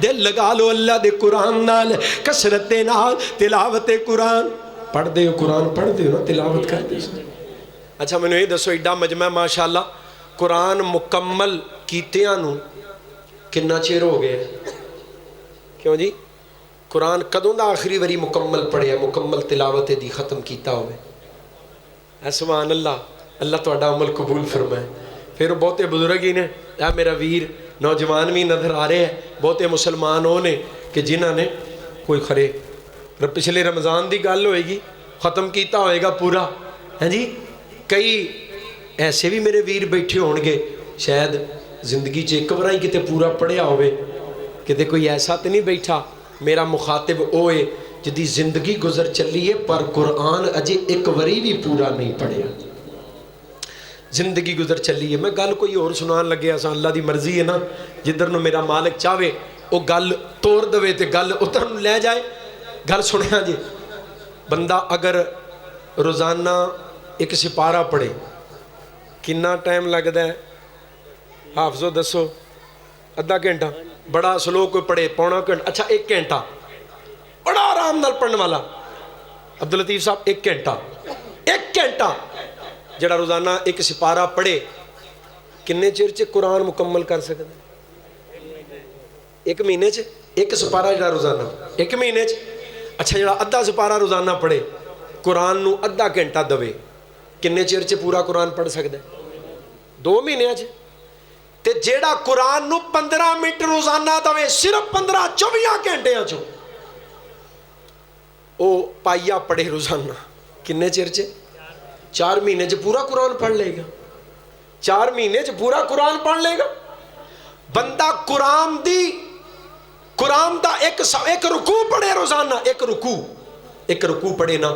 دل لگا لو اللہ دے قرآن نال، کسرت دے نال تلاوت قرآن پڑھ دے، قرآن پڑھ دے نا، تلاوت کر دے۔ اچھا میں نے یہ دسو ایڈا مجمع ماشاءاللہ قرآن مکمل کیتیاں نو کنا چیر ہو گئے؟ کیوں جی قرآن کدوں دا آخری وری مکمل پڑھیا، مکمل تلاوت دی ختم کیتا ہوئے؟ سبحان اللہ، اللہ تو اڈا عمل قبول فرمائے۔ پھر بہتے بزرگ ہی نے، اے میرا ویر نوجوان بھی نظر آ رہے ہیں، بہتے مسلمان ہونے کہ جنہاں نے کوئی کھرے پچھلے رمضان دی گل ہوئے گی ختم کیتا ہوئے گا پورا، ہیں جی کئی ایسے بھی میرے ویر بیٹھے ہونگے شاید زندگی چ ایک بار ہی کتے پورا پڑھیا ہوئے، کتے کوئی ایسا تو نہیں بیٹھا میرا مخاطب ہوئے جدی زندگی گزر چلی ہے پر قرآن اجے ایک وری بھی پورا نہیں پڑھیا، زندگی گزر چلی ہے۔ میں گل کوئی اور سنان لگے ایسا اللہ دی مرضی ہے نا، جدھر نو میرا مالک چاہے وہ گل توڑ دوے تے گل اتر نو لے جائے۔ گل سنیا جی، بندہ اگر روزانہ ایک سپارہ پڑھے کنا ٹائم لگتا ہے؟ حافظو دسو، ادھا گھنٹہ؟ بڑا سلو کوئی پڑھے پونا گھنٹہ، اچھا ایک گھنٹہ بڑا آرام نال پڑھنے والا عبداللطیف صاحب ایک گھنٹہ جڑا روزانہ ایک سپارہ پڑھے کنے چیر چ قرآن مکمل کر سکتے؟ ایک مہینے چ ایک سپارہ جڑا روزانہ ایک مہینے چ۔ اچھا جڑا ادھا سپارہ روزانہ پڑھے قرآن نو ادھا گھنٹہ دوے کنے چیر چ پورا قرآن پڑھ سکتے؟ 2 مہینے چ۔ تے جیڑا قرآن نو 15 منٹ روزانہ دوے صرف 15-24 گھنٹے چ او پائیا پڑھے روزانہ کنے چیر چ؟ 4 مہینے چ پورا قرآن پڑھ لے گا، 4 مہینے چ پورا قرآن پڑھ لے گا بندہ۔ قرآن دا ایک رکوع پڑھے روزانہ، ایک رکوع پڑھے نا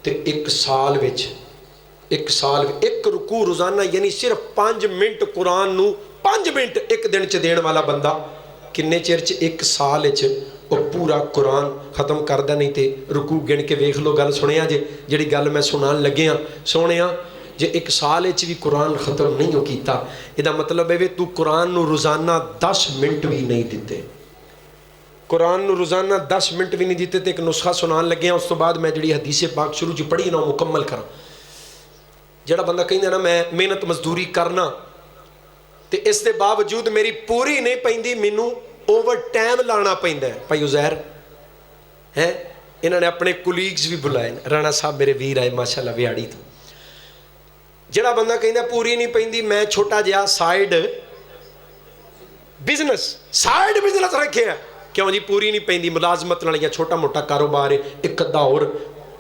تے ایک سال ایک رکوع روزانہ یعنی صرف 5 منٹ قرآن نو 5 منٹ ایک دن چ دین والا بندہ کنے چیر چ ایک سال چ وہ پورا قرآن ختم کردا نہیں تے رکوع گن کے ویکھ لو گل سنیا جے جڑی گل میں سنان لگے ہاں سونیا جے ایک سال وچ بھی قرآن ختم نہیں ہو کیتا یہ مطلب ہے تو قرآن نو روزانہ 10 منٹ بھی نہیں دیتے قرآن نو روزانہ 10 منٹ بھی نہیں دیتے تے ایک نسخہ سنان لگے ہیں اس تو بعد میں جڑی حدیث پاک شروع چ پڑھی نا مکمل کراں جڑا بندہ کہندا نا میں محنت مزدوری کرنا تے اس دے باوجود میری پوری نہیں پیندی مینوں اوور ٹائم لانا پیندا ہے بھائی عزیر ہے انہوں نے اپنے کولیگز بھی بلائے رانا صاحب میرے ویر آئے ماشاءاللہ ویاڑی تو جڑا بندہ کہندا پوری نہیں پیندی میں چھوٹا جہا سائیڈ بزنس رکھے ہے کیوں جی پوری نہیں پیندی ملازمت نال یا چھوٹا موٹا کاروبار ہے ایک ادھا اور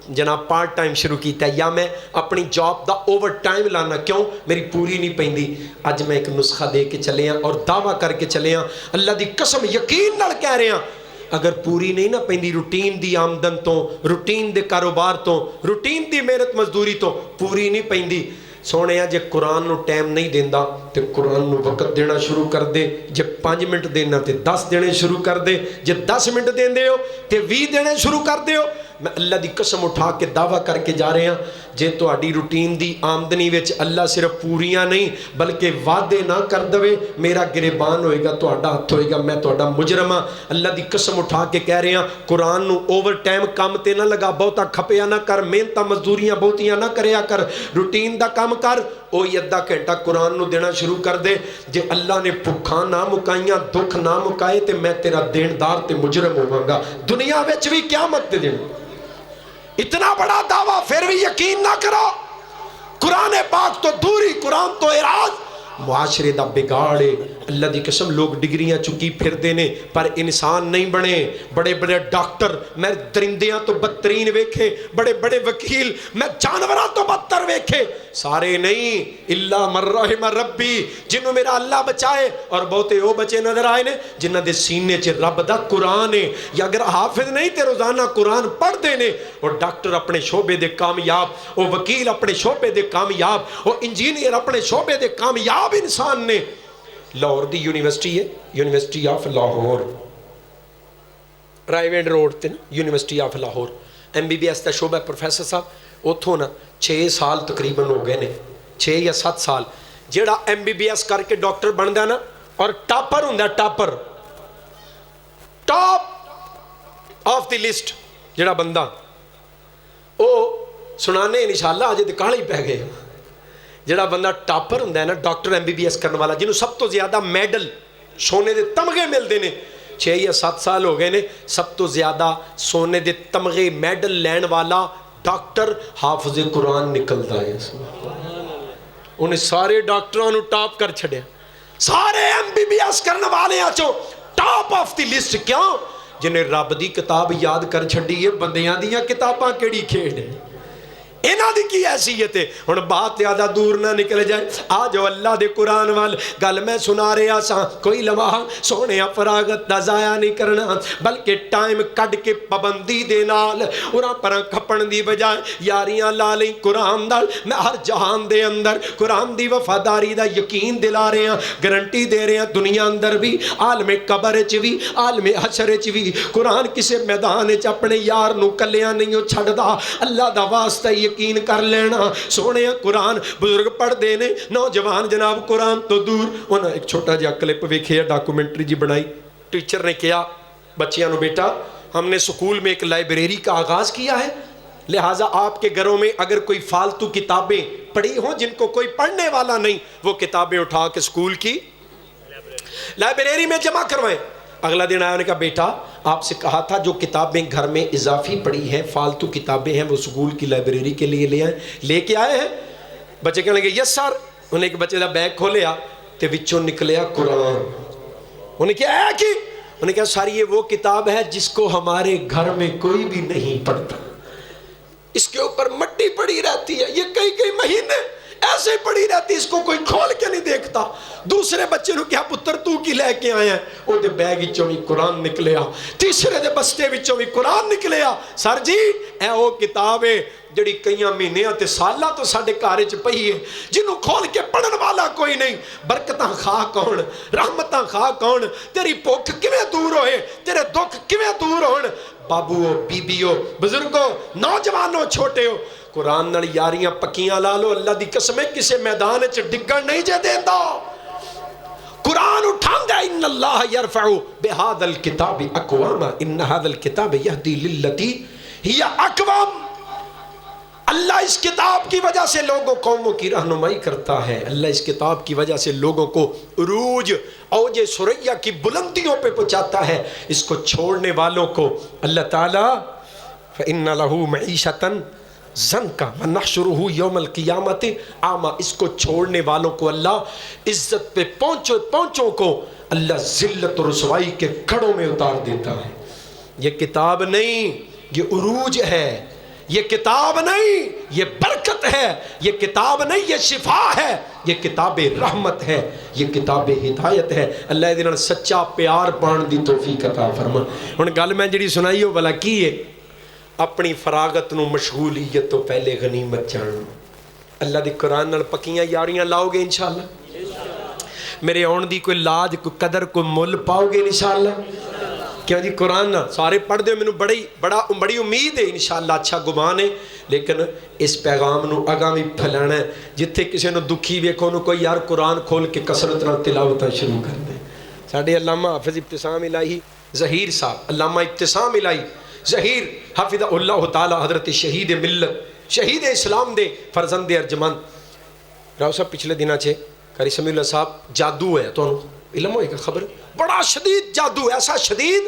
جناب پارٹ ٹائم شروع کیتا ہے یا میں اپنی جاب دا اوور ٹائم لانا کیوں میری پوری نہیں پیندی اج میں ایک نسخہ دے کے چلے ہاں اور دعویٰ کر کے چلے ہاں اللہ دی قسم یقین نال کہہ رہے ہاں اگر پوری نہیں نہ پیندی روٹین دی آمدن تو روٹین دے کاروبار تو روٹین دی محنت مزدوری تو پوری نہیں پیندی سونے جے قرآن نو ٹائم نہیں دیندا تے قرآن نو وقت دینا شروع کر دے جے 5 منٹ دینا تے 10 دینے شروع کر دے جے 10 منٹ دیندے ہو تے 20 دینے شروع کر دے ہو میں اللہ دی قسم اٹھا کے دعویٰ کر کے جا رہے ہیں جے تو آڈی روٹین دی آمدنی وچ اللہ صرف پوریاں نہیں بلکہ وعدے نہ کر دوے میرا گریبان ہوئے گا تو آڈا ہاتھ ہوئے گا میں تو آڈا مجرمہ اللہ دی قسم اٹھا کے کہہ رہے ہیں قرآن نو اوور ٹائم کام تے نہ لگا بہتا کھپیا نہ کر محنتاں مزدوریاں بہتیاں نہ کریا کر روٹین دا کام کر اوہی ادھا گھنٹہ قرآن نو دینا شروع کر دے جے اللہ نے بھکھاں نہ مکائیاں دکھ نہ مکائے تے میں تیرا دیندار تے مجرم ہوواں گا دنیا وچ بھی قیامت دے دن اتنا بڑا دعویٰ پھر بھی یقین نہ کرو قرآن پاک تو دوری قرآن تو اعراض معاشرے دا بگاڑے اللہ دی قسم لوگ ڈگریاں چکی پھر دینے پر انسان نہیں بنے بڑے بڑے ڈاکٹر میں درندیاں تو بدترین ویکھے بڑے بڑے وکیل میں جانوراں تو بدتر ویکھے سارے نہیں اللہ من رحم ربی جنہوں میرا اللہ بچائے اور بہتے وہ بچے نظر آئے نے جنہ دے سینے چے رب دا قرآن ہے یا اگر حافظ نہیں تے روزانہ قرآن پڑھ دینے اور ڈاکٹر اپنے شعبے دے کامیاب وہ وکیل اپنے شعبے دے کامیاب وہ انجینئر اپنے شعبے دے کامیاب انسان نے لاہور دی یونیورسٹی ہے university of Lahore Raiwind road تے university of Lahore M B B S دا شعبہ پروفیسر صاحب اتھوں نا 6 سال تقریباً ہو گئے نے 6 یا 7 سال جیڑا ایم بی بی ایس کر کے ڈاکٹر بن نا اور ٹاپر ہوں topper top of the list جیڑا بندہ او سنانے انشاءاللہ آج دکھاڑے ہی پہ گئے جڑا بندہ ٹاپر ہوں نا doctor M B B S کرنے والا جنہوں سب تو زیادہ میڈل سونے دے تمغے ملتے ہیں 6 یا 7 سال ہو گئے نے سب تو زیادہ سونے دے تمغے میڈل لین والا ڈاکٹر حافظ قرآن نکلتا ہے انہیں سارے ڈاکٹروں نے ٹاپ کر چھڑیا سارے ایم بی بی ایس کرنے والے آچو ٹاپ آف دی لسٹ کیوں جنہیں رب دی کتاب یاد کر چھڑی ہے بندیاں دیاں کتاباں کیڑی کھیڑ ہیں انہاں دی کی حیثیت ہے ہن بات زیادہ دور نہ نکل جائے آ جو اللہ دے قرآن وال گل میں سنا رہا سا کوئی لمحہ سونے فراغت دا ضائع نہیں کرنا بلکہ ٹائم کڈ کے پابندی دے نال اُراں پراں کھپن دی بجائے یاریاں لا لیں قرآن نال میں ہر جہان دے اندر قرآن دی وفاداری دا یقین دلا رہے ہیں گارنٹی دے رہے ہیں دنیا اندر بھی عالم قبر وچ بھی عالم حشر وچ بھی قرآن کسے میدان وچ اپنے یار نو کلیاں نہیں چھڈدا اللہ دا واسطہ یقین کر لینا سونے قرآن بزرگ پڑھ دینے نوجوان جناب قرآن تو دور انہاں ایک چھوٹا جا کلپ ویکھیا ڈاکومنٹری جی بنائی ٹیچر نے کیا بچیاں نو بیٹا ہم نے سکول میں ایک لائبریری کا آغاز کیا ہے لہٰذا آپ کے گھروں میں اگر کوئی فالتو کتابیں پڑھی ہوں جن کو کوئی پڑھنے والا نہیں وہ کتابیں اٹھا کے سکول کی لائبریری میں جمع کروائیں اگلا دن آیا نے کہا بیٹا آپ سے کہا تھا جو کتابیں گھر میں اضافی پڑھی ہیں فالتو کتابیں ہیں وہ سکول کی لائبریری کے لیے لے آئیں لے کے آئے ہیں بچے کہنے لگے یس سر انہیں ایک بچے دا بیگ کھولیا تے وچوں نکلیا قرآن انہیں کیا ہے کہ انہیں کہا سر یہ وہ کتاب ہے جس کو ہمارے گھر میں کوئی بھی نہیں پڑھتا اس کے اوپر مٹی پڑی رہتی ہے یہ کئی مہینے ایسے ہی پڑی رہتی, اس کو کوئی کھول کے نہیں دیکھتا. دوسرے بچے نو کیا پتر تو کی لے کے آیا ہے, وہ دے بیگ وچوں بھی قرآن نکلیا, تیسرے دے بستے وچوں بھی قرآن نکلیا. سر جی اے وہ کتاب ہے جڑی کئیاں مہینیاں تے سالاں تو ساڈے گھر وچ پئی ہے, جنوں کھول کے پڑھن والا کوئی نہیں. برکتاں کھا کون, رحمتاں کھا کون, تیری بھوک کیویں دور ہوئے, تیرے دکھ کیویں دور ہون. بابو بی بیو بزرگو نوجوانوں چھوٹے ہو, قرآن نال یاریاں پکیاں لا لو. اللہ دی قسم ہے کسے میدان وچ ڈگن نہیں جے دیندا. قرآن اٹھاندا ان اللہ یرفع بہذا الکتاب اقواما ان هذا الکتاب یہدی للتی ہی اقوام. اللہ اس کتاب کی وجہ سے لوگوں قوموں کی رہنمائی کرتا ہے. اللہ اس کتاب کی وجہ سے لوگوں کو عروج اوج ثریا کی بلندیوں پہ پہنچاتا ہے. اس کو چھوڑنے والوں کو اللہ تعالیٰ فَإِنَّ لَهُ مَعِيشَةً ضَنْكَ وَنَحْشُرُهُ يَوْمَ الْقِيَامَةِ أَعْمَى. اس کو چھوڑنے والوں کو اللہ عزت پہ پہنچوں کو اللہ ذلت و رسوائی کے کھڑوں میں اتار دیتا ہے. یہ کتاب نہیں, یہ عروج ہے. یہ کتاب نہیں, یہ برکت ہے. یہ کتاب نہیں, یہ شفا ہے. یہ کتاب رحمت ہے, یہ کتاب ہدایت ہے. اللہ دے نال سچا پیار پان دی توفیق عطا فرما. ہن گل میں جڑی سنائی ہو بھلا کی ہے, اپنی فراغت نو مشغولیت تو پہلے غنیمت جانو. اللہ دی قرآن نال پکیاں یاریاں لاؤ گے انشاءاللہ. میرے آن دی کوئی لاج کوئی قدر کوئی مل پاؤ گے انشاءاللہ. کیا جی قرآن سارے پڑھ دے, میں بڑی امید ہے انشاءاللہ, اچھا گمان ہے. لیکن اس پیغام نو اگاں بھی پھیلانا ہے. جتھے کسی نو دکھی ویکھو نو کوئی یار قرآن کھول کے کثرت نال تلاوتاں شروع کر دے. ساڈے علامہ حافظ ابتسام الہی ظہیر صاحب, علامہ ابتسام الہی ظہیر حافظ اللہ تعالی, حضرت شہید ملت شہید اسلام دے فرزند ارجمند. راؤ صاحب پچھلے دنوں چ قاری سمیع اللہ صاحب جادو ہے, تو علم ہوئے گا خبر, بڑا شدید جادو, ایسا شدید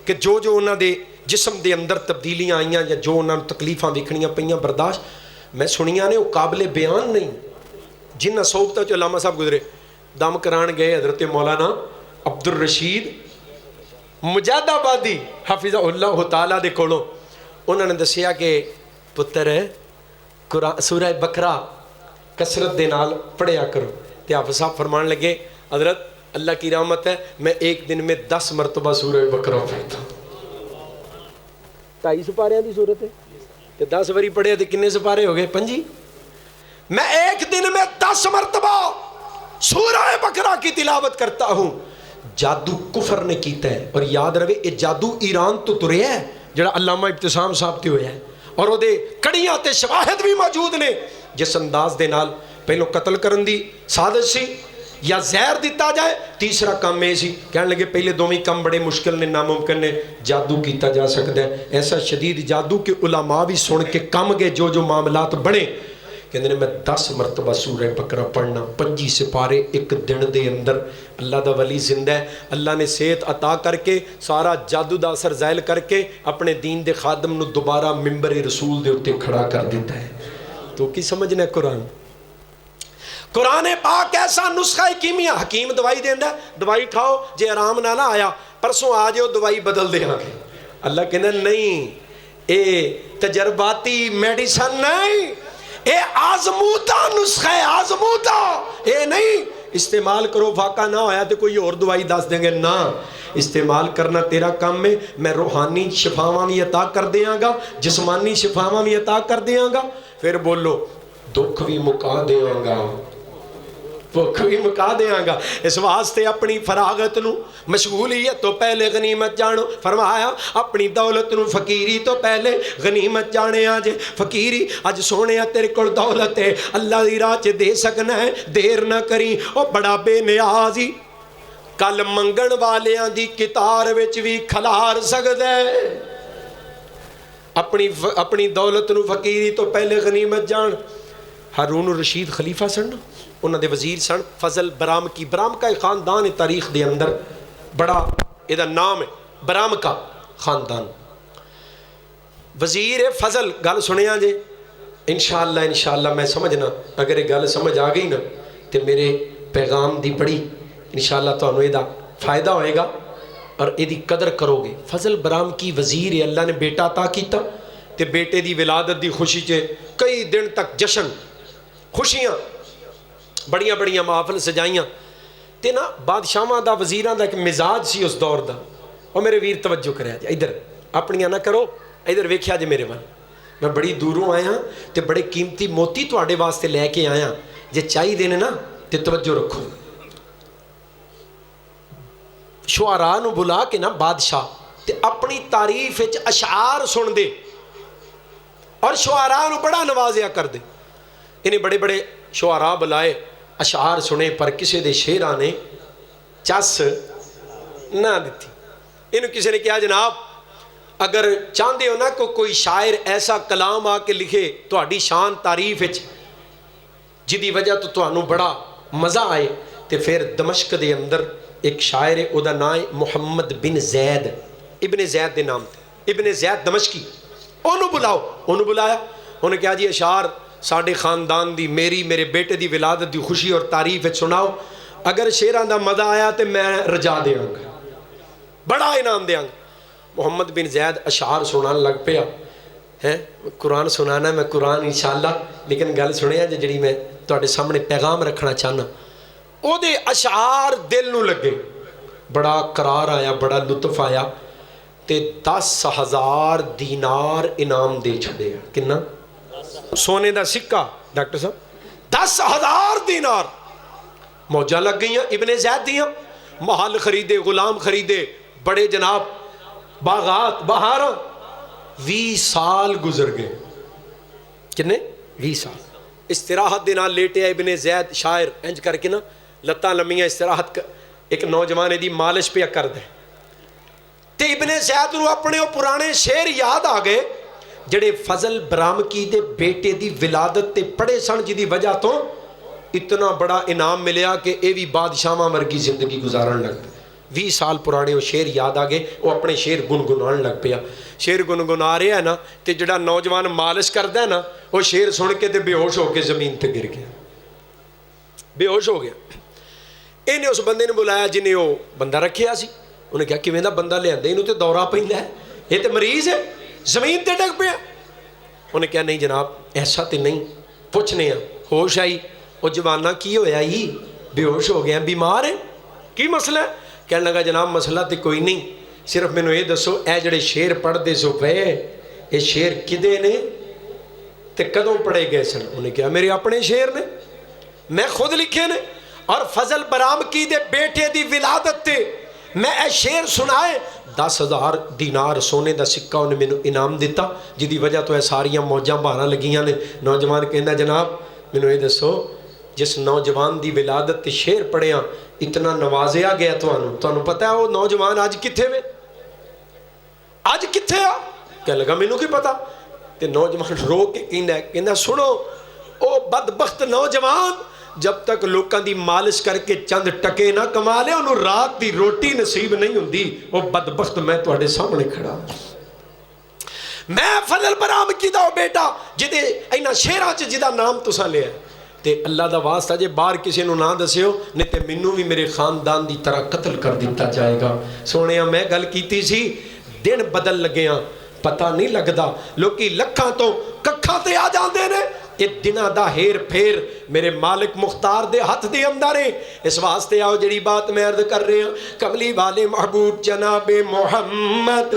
کہ جو انہاں دے جسم دے اندر تبدیلیاں آئیاں یا جو انہاں تکلیفاں ویکھنیاں پئیاں برداشت میں سنیاں نے, وہ قابل بیان نہیں. جنہ صحبتاں چ علامہ صاحب گزرے, دم کران گئے حضرت مولانا عبد الرشید مجاہد آبادی حافظ اللہ تعالیٰ دے کولوں. انہوں نے دسیا کہ پتر قرآن سورہ بقرہ کثرت دے نال پڑھیا کرو. تے حافظ صاحب فرمان لگے, حضرت اللہ کی رحمت ہے میں ایک دن میں 10 مرتبہ سورہ بقرہ پڑھتا ہوں. 2.5 سپاریاں دی صورت ہے کہ 10 واری پڑھے تو کنے سپارے ہو گئے, 5. میں ایک دن میں 10 مرتبہ سورہ بقرہ کی تلاوت کرتا ہوں. جادو کفر نے کیتا ہے, اور یاد رہے یہ جادو ایران تو تریا ہے جڑا علامہ ابتسام صاحب تے ہویا ہے, اور وہ دے کڑیاں تے شواہد بھی موجود نے. جس انداز دے نال پہلو قتل کرن دی سازش سی یا زہر دیتا جائے, تیسرا کام میں سی کہنے لگے پہلے دوویں کام بڑے مشکل نے, ناممکن نے, جادو کیتا جا سکتا ہے. ایسا شدید جادو کہ علماء بھی سن کے کم گئے جو معاملات بڑے. کہندے نے میں 10 مرتبہ سورہ بقرہ پڑھنا, 25 سپارے ایک دن دے اندر. اللہ دا ولی زندہ ہے, اللہ نے صحت عطا کر کے سارا جادو دا اثر زائل کر کے اپنے دین دے خادم نو دوبارہ ممبر رسول دے اتے کھڑا کر دیتا ہے. تو کی سمجھنا ہے قرآن پاک ایسا نسخہ کیمیا. حکیم دوائی دیندا ہے, دوائی کھاؤ, جے آرام نہ آیا پرسوں آ جاؤ دوائی بدل دے گا. اللہ کہنا نہیں, اے تجرباتی میڈیسن نہیں, اے آزمودہ نسخہ ہے, آزمودہ. اے نہیں استعمال کرو, فاقہ نہ ہویا تو کوئی اور دوائی دس دیں گے. نہ, استعمال کرنا تیرا کام میں. میں روحانی شفاواں بھی عطا کر دیاں گا, جسمانی شفاواں بھی عطا کر دیاں گا. پھر بولو دکھ بھی مکا دیاں گا, بھوک بھی مکا دیاں گا. اس واسطے اپنی فراغت نو مشغولیت تو پہلے غنیمت جانو. فرمایا اپنی دولت نو فقیری تو پہلے غنیمت جانے آجے. فقیری اج سونے تیرے کول دولت ہے, اللہ دی راہ چ دے سکنا ہے, دیر نہ کری. او بڑا بے نیازی کل منگن والیاں دی کتار وچ بھی کھلار سکدا ہے. اپنی دولت نو فقیری تو پہلے غنیمت جان. ہارون الرشید خلیفہ سن, انہوں دے وزیر سن فضل برامکی. برامکا ایک خاندان تاریخ دے اندر بڑا یہ نام ہے, برامکا خاندان. وزیر فضل, گل سنیا جے انشاءاللہ میں سمجھنا, اگر یہ گل سمجھ آ گئی نا تو میرے پیغام دی بڑی انشاءاللہ تو انہوں دا فائدہ ہوئے گا اور یہ دی قدر کرو گے. فضل برامکی وزیر ہے, اللہ نے بیٹا عطا کیتا تے بیٹے دی ولادت دی خوشی چے کئی دن تک جشن خوشیاں بڑیاں بڑیاں محافل سجائیاں تے نا بادشاہاں دا وزیراں دا ایک مزاج سی اس دور دا. اور میرے ویر توجہ کریا جی ادھر اپنیاں نہ کرو ادھر ویکھیا جی میرے وال میں بڑی دوروں آیا تے بڑے قیمتی موتی تواڈے واسطے لے کے آیا جے چاہی دینے نا تے توجہ رکھو. شعراء نو بلا کے نا بادشاہ تے اپنی تعریف وچ اشعار سن دے اور شعراء نو بڑا نوازیا کر دے. انہیں بڑے بڑے شعراء بلائے اشعار سنے پر کسی دے شیراں نے چس نہ دیتی. انہوں کسی نے کہا جناب اگر چاہتے ہو نا کوئی شاعر ایسا کلام آ کے لکھے تہاڈی شان تعریف وچ جدی وجہ تو تہانوں بڑا مزہ آئے تے پھر دمشق دے اندر ایک شاعر ہے او دا نام ہے محمد بن زید ابن زید دے نام تے ابن زید دمشقی انہوں بلاؤ. انہوں بلایا انہوں نے کہا جی اشعار ساڑھے خاندان دی میرے بیٹے دی ولادت دی خوشی اور تعریف سناؤ اگر شیران دا مزہ آیا تے میں رجا دے آنگا بڑا انعام دے آنگا. محمد بن زید اشعار سنان لگ پیا ہے قرآن سنانا میں قرآن انشاءاللہ لیکن گل سنیا جڑی میں تواڈے سامنے پیغام رکھنا چاہنا او دے اشعار دل نو لگے بڑا قرار آیا بڑا لطف آیا تے 10,000 دینار انعام دے چھڑے. کنا سونے دا سکہ ڈاکٹر صاحب 10,000 دینار موجہ لگ گئیاں ابن زید دیاں محل خریدے غلام خریدے بڑے جناب باغات بہاراں 20 سال گزر گئے. کنے 20 سال استراحت دے نال لیٹے ابن زید شاعر انج کر کے نا لتاں لمیاں استراحت ایک نوجوان دی مالش پہ کر دے تے ابن زید نو اپنے وہ پرانے شعر یاد آ گئے جڑے فضل برامکی دے بیٹے دی ولادت تے پڑے سن جدی وجہ تو اتنا بڑا انعام ملیا کہ اے بھی بادشاہاں ورگی زندگی گزارن لگ پہ. 20 سال پرانے وہ شعر یاد آ گئے وہ اپنے شعر گنگنان لگ پیا. شعر گنگنا رہا ہے نا تے جڑا نوجوان مالش کردا ہے نا وہ شعر سن کے تے بے ہوش ہو کے زمین تے گر گیا بے ہوش ہو گیا. انہیں اس بندے نے بلایا جنہیں وہ بندہ رکھیا سی. انہیں کہا کیویں دا بندہ لے آندے انہوں تے دورہ پیندا ہے یہ تے مریض ہے زمین تے ڈگ پیا. انہیں کہا نہیں جناب ایسا تے نہیں پوچھنے ہیں ہوش آئی وہ جوانہ کی ہویا ہی بے ہوش ہو گیا بیمار ہے کی مسئلہ ہے. کہنے لگا جناب مسئلہ تے کوئی نہیں صرف میں نے یہ دسو اے جڑے شعر پڑھ دے سو پے یہ شعر کدے نے تے کدوں پڑھے گئے سن. انہیں کہا میرے اپنے شعر نے میں خود لکھے نے اور فضل برامکی دے بیٹے دی ولادت تے میں اے شعر سنائے 10,000 دینار سونے دا سکہ انہیں میں انعام دیتا جدی وجہ تو اے ساریاں موجاں باہراں لگیاں نے. نوجوان کہندا جناب میں نے یہ دسو جس نوجوان دی ولادت تے شعر پڑھیاں اتنا نوازیا گیا تانوں پتہ ہے وہ نوجوان آج کتھے میں آج کتھے آ کہنے لگا مینوں کی پتا تے نوجوان رو کے کہندا سنو او بدبخت نوجوان جب تک لوکاں دی مالش کر کے چند ٹکے نہ کما لے انہوں رات دی روٹی نصیب نہیں ہوندی. وہ بدبخت میں تواڈے سامنے کھڑا میں فضل برامکی دا بیٹا جدے اینا شعراں چ جدا نام تساں لیا تے اللہ دا واسطہ جے باہر کسی نو نہ دسیو نہیں تے مینوں بھی میرے خاندان دی طرح قتل کر دیتا جائے گا. سونیا میں گل کیتی سی دن بدل لگیاں پتہ نہیں لگدا لوکی لکھاں تو ککھاں تے آ جاندے نے یہ دنہ دا ہیر پھیر میرے مالک مختار دے ہاتھ دے اندر ہے. اس واسطے آؤ جڑی بات میں عرض کر رہے ہیں کملی والے محبوب جناب محمد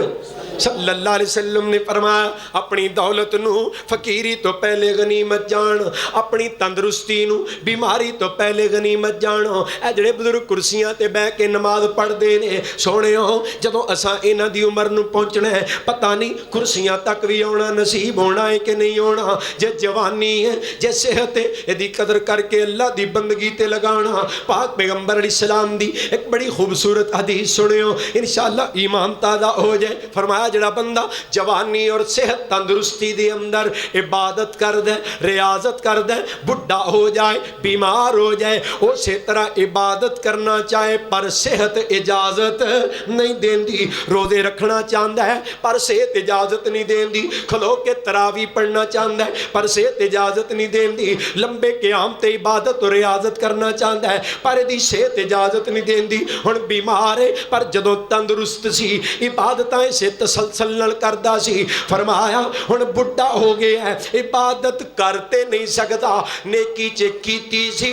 صلی اللہ علیہ وسلم نے فرمایا اپنی دولت نو فقیری تو پہلے غنیمت جان اپنی تندرستی نو بیماری تو پہلے غنیمت جان. اے جڑے بزرگ کرسیاں تے بہ کے نماز پڑھ دے نے سونے ہو جدوں اساں انہاں دی عمر نو پہنچنا ہے پتہ نہیں کرسیاں تک بھی آنا نصیب ہونا ہے کہ نہیں ہونا. جے جوانی ہے جے صحت ہے یہ قدر کر کے اللہ دی بندگی تے لگانا. پاک پیغمبر علیہ السلام دی ایک بڑی خوبصورت حدیث سنیو انشاءاللہ ایمان تازہ ہو جائے. فرمایا جڑا بندہ جوانی اور صحت تندرستی دے اندر عبادت کر دے ریاضت کر دے بڑھا ہو جائے بیمار ہو جائے اسی طرح عبادت کرنا چاہے پر صحت اجازت نہیں دین دی. روزے رکھنا چاہتا ہے پر صحت اجازت نہیں دین دی. کھلو کے تراویح پڑھنا چاہتا ہے پر صحت اجازت نہیں دین دی. لمبے قیام تے عبادت اور ریاضت کرنا چاہتا ہے پر دی صحت اجازت نہیں دین دی. ہن بیمار ہے پر جدوں تندرست سی عبادتاں سے تسلسل کردا سی. فرمایا ہن بڈھا ہو گیا ہے عبادت کرتے نہیں سکتا نیکی چ کیتی سی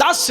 10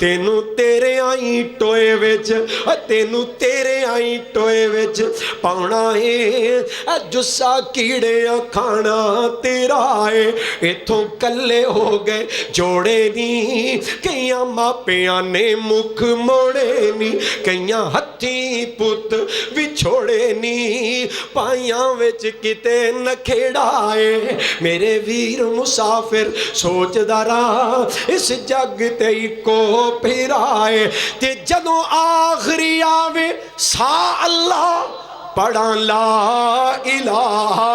ਤੈਨੂੰ ਤੇਰੇ ਆਈ ਟੋਏ ਵਿੱਚ, ਤੈਨੂੰ ਤੇਰੇ ਆਈ ਟੋਏ ਵਿੱਚ ਪਾਉਣਾ ਏ, ਜੁੱਸਾ ਕੀੜਿਆਂ ਖਾਣਾ ਤੇਰਾ ਏ। ਇਥੋਂ ਕੱਲੇ ਹੋ ਗਏ ਜੋੜੇ ਨੀ, ਕਈਆਂ ਮਾਪਿਆਂ ਨੇ ਮੁਖ ਮੋੜੇ ਨੀ, ਕਈਆਂ ਹੱਥੀਂ ਪੁੱਤ ਵਿਛੋੜੇ ਨੀ, ਪਾਈਆਂ ਵਿੱਚ ਕਿਤੇ ਨਖੇੜਾ ਏ। ਮੇਰੇ ਵੀਰ ਮੁਸਾਫਿਰ ਸੋਚਦਾ ਰਾਹ, ਇਸ ਜੱਗ ਤੇ ਇੱਕੋ ਫੇਰਾ ਏ। ਤੇ ਜਦੋਂ ਆਖਰੀ ਆਵੇ ਸਾ ਅੱਲਾ, ਪੜਾਂ ਲਾ ਇਲਾਹਾ,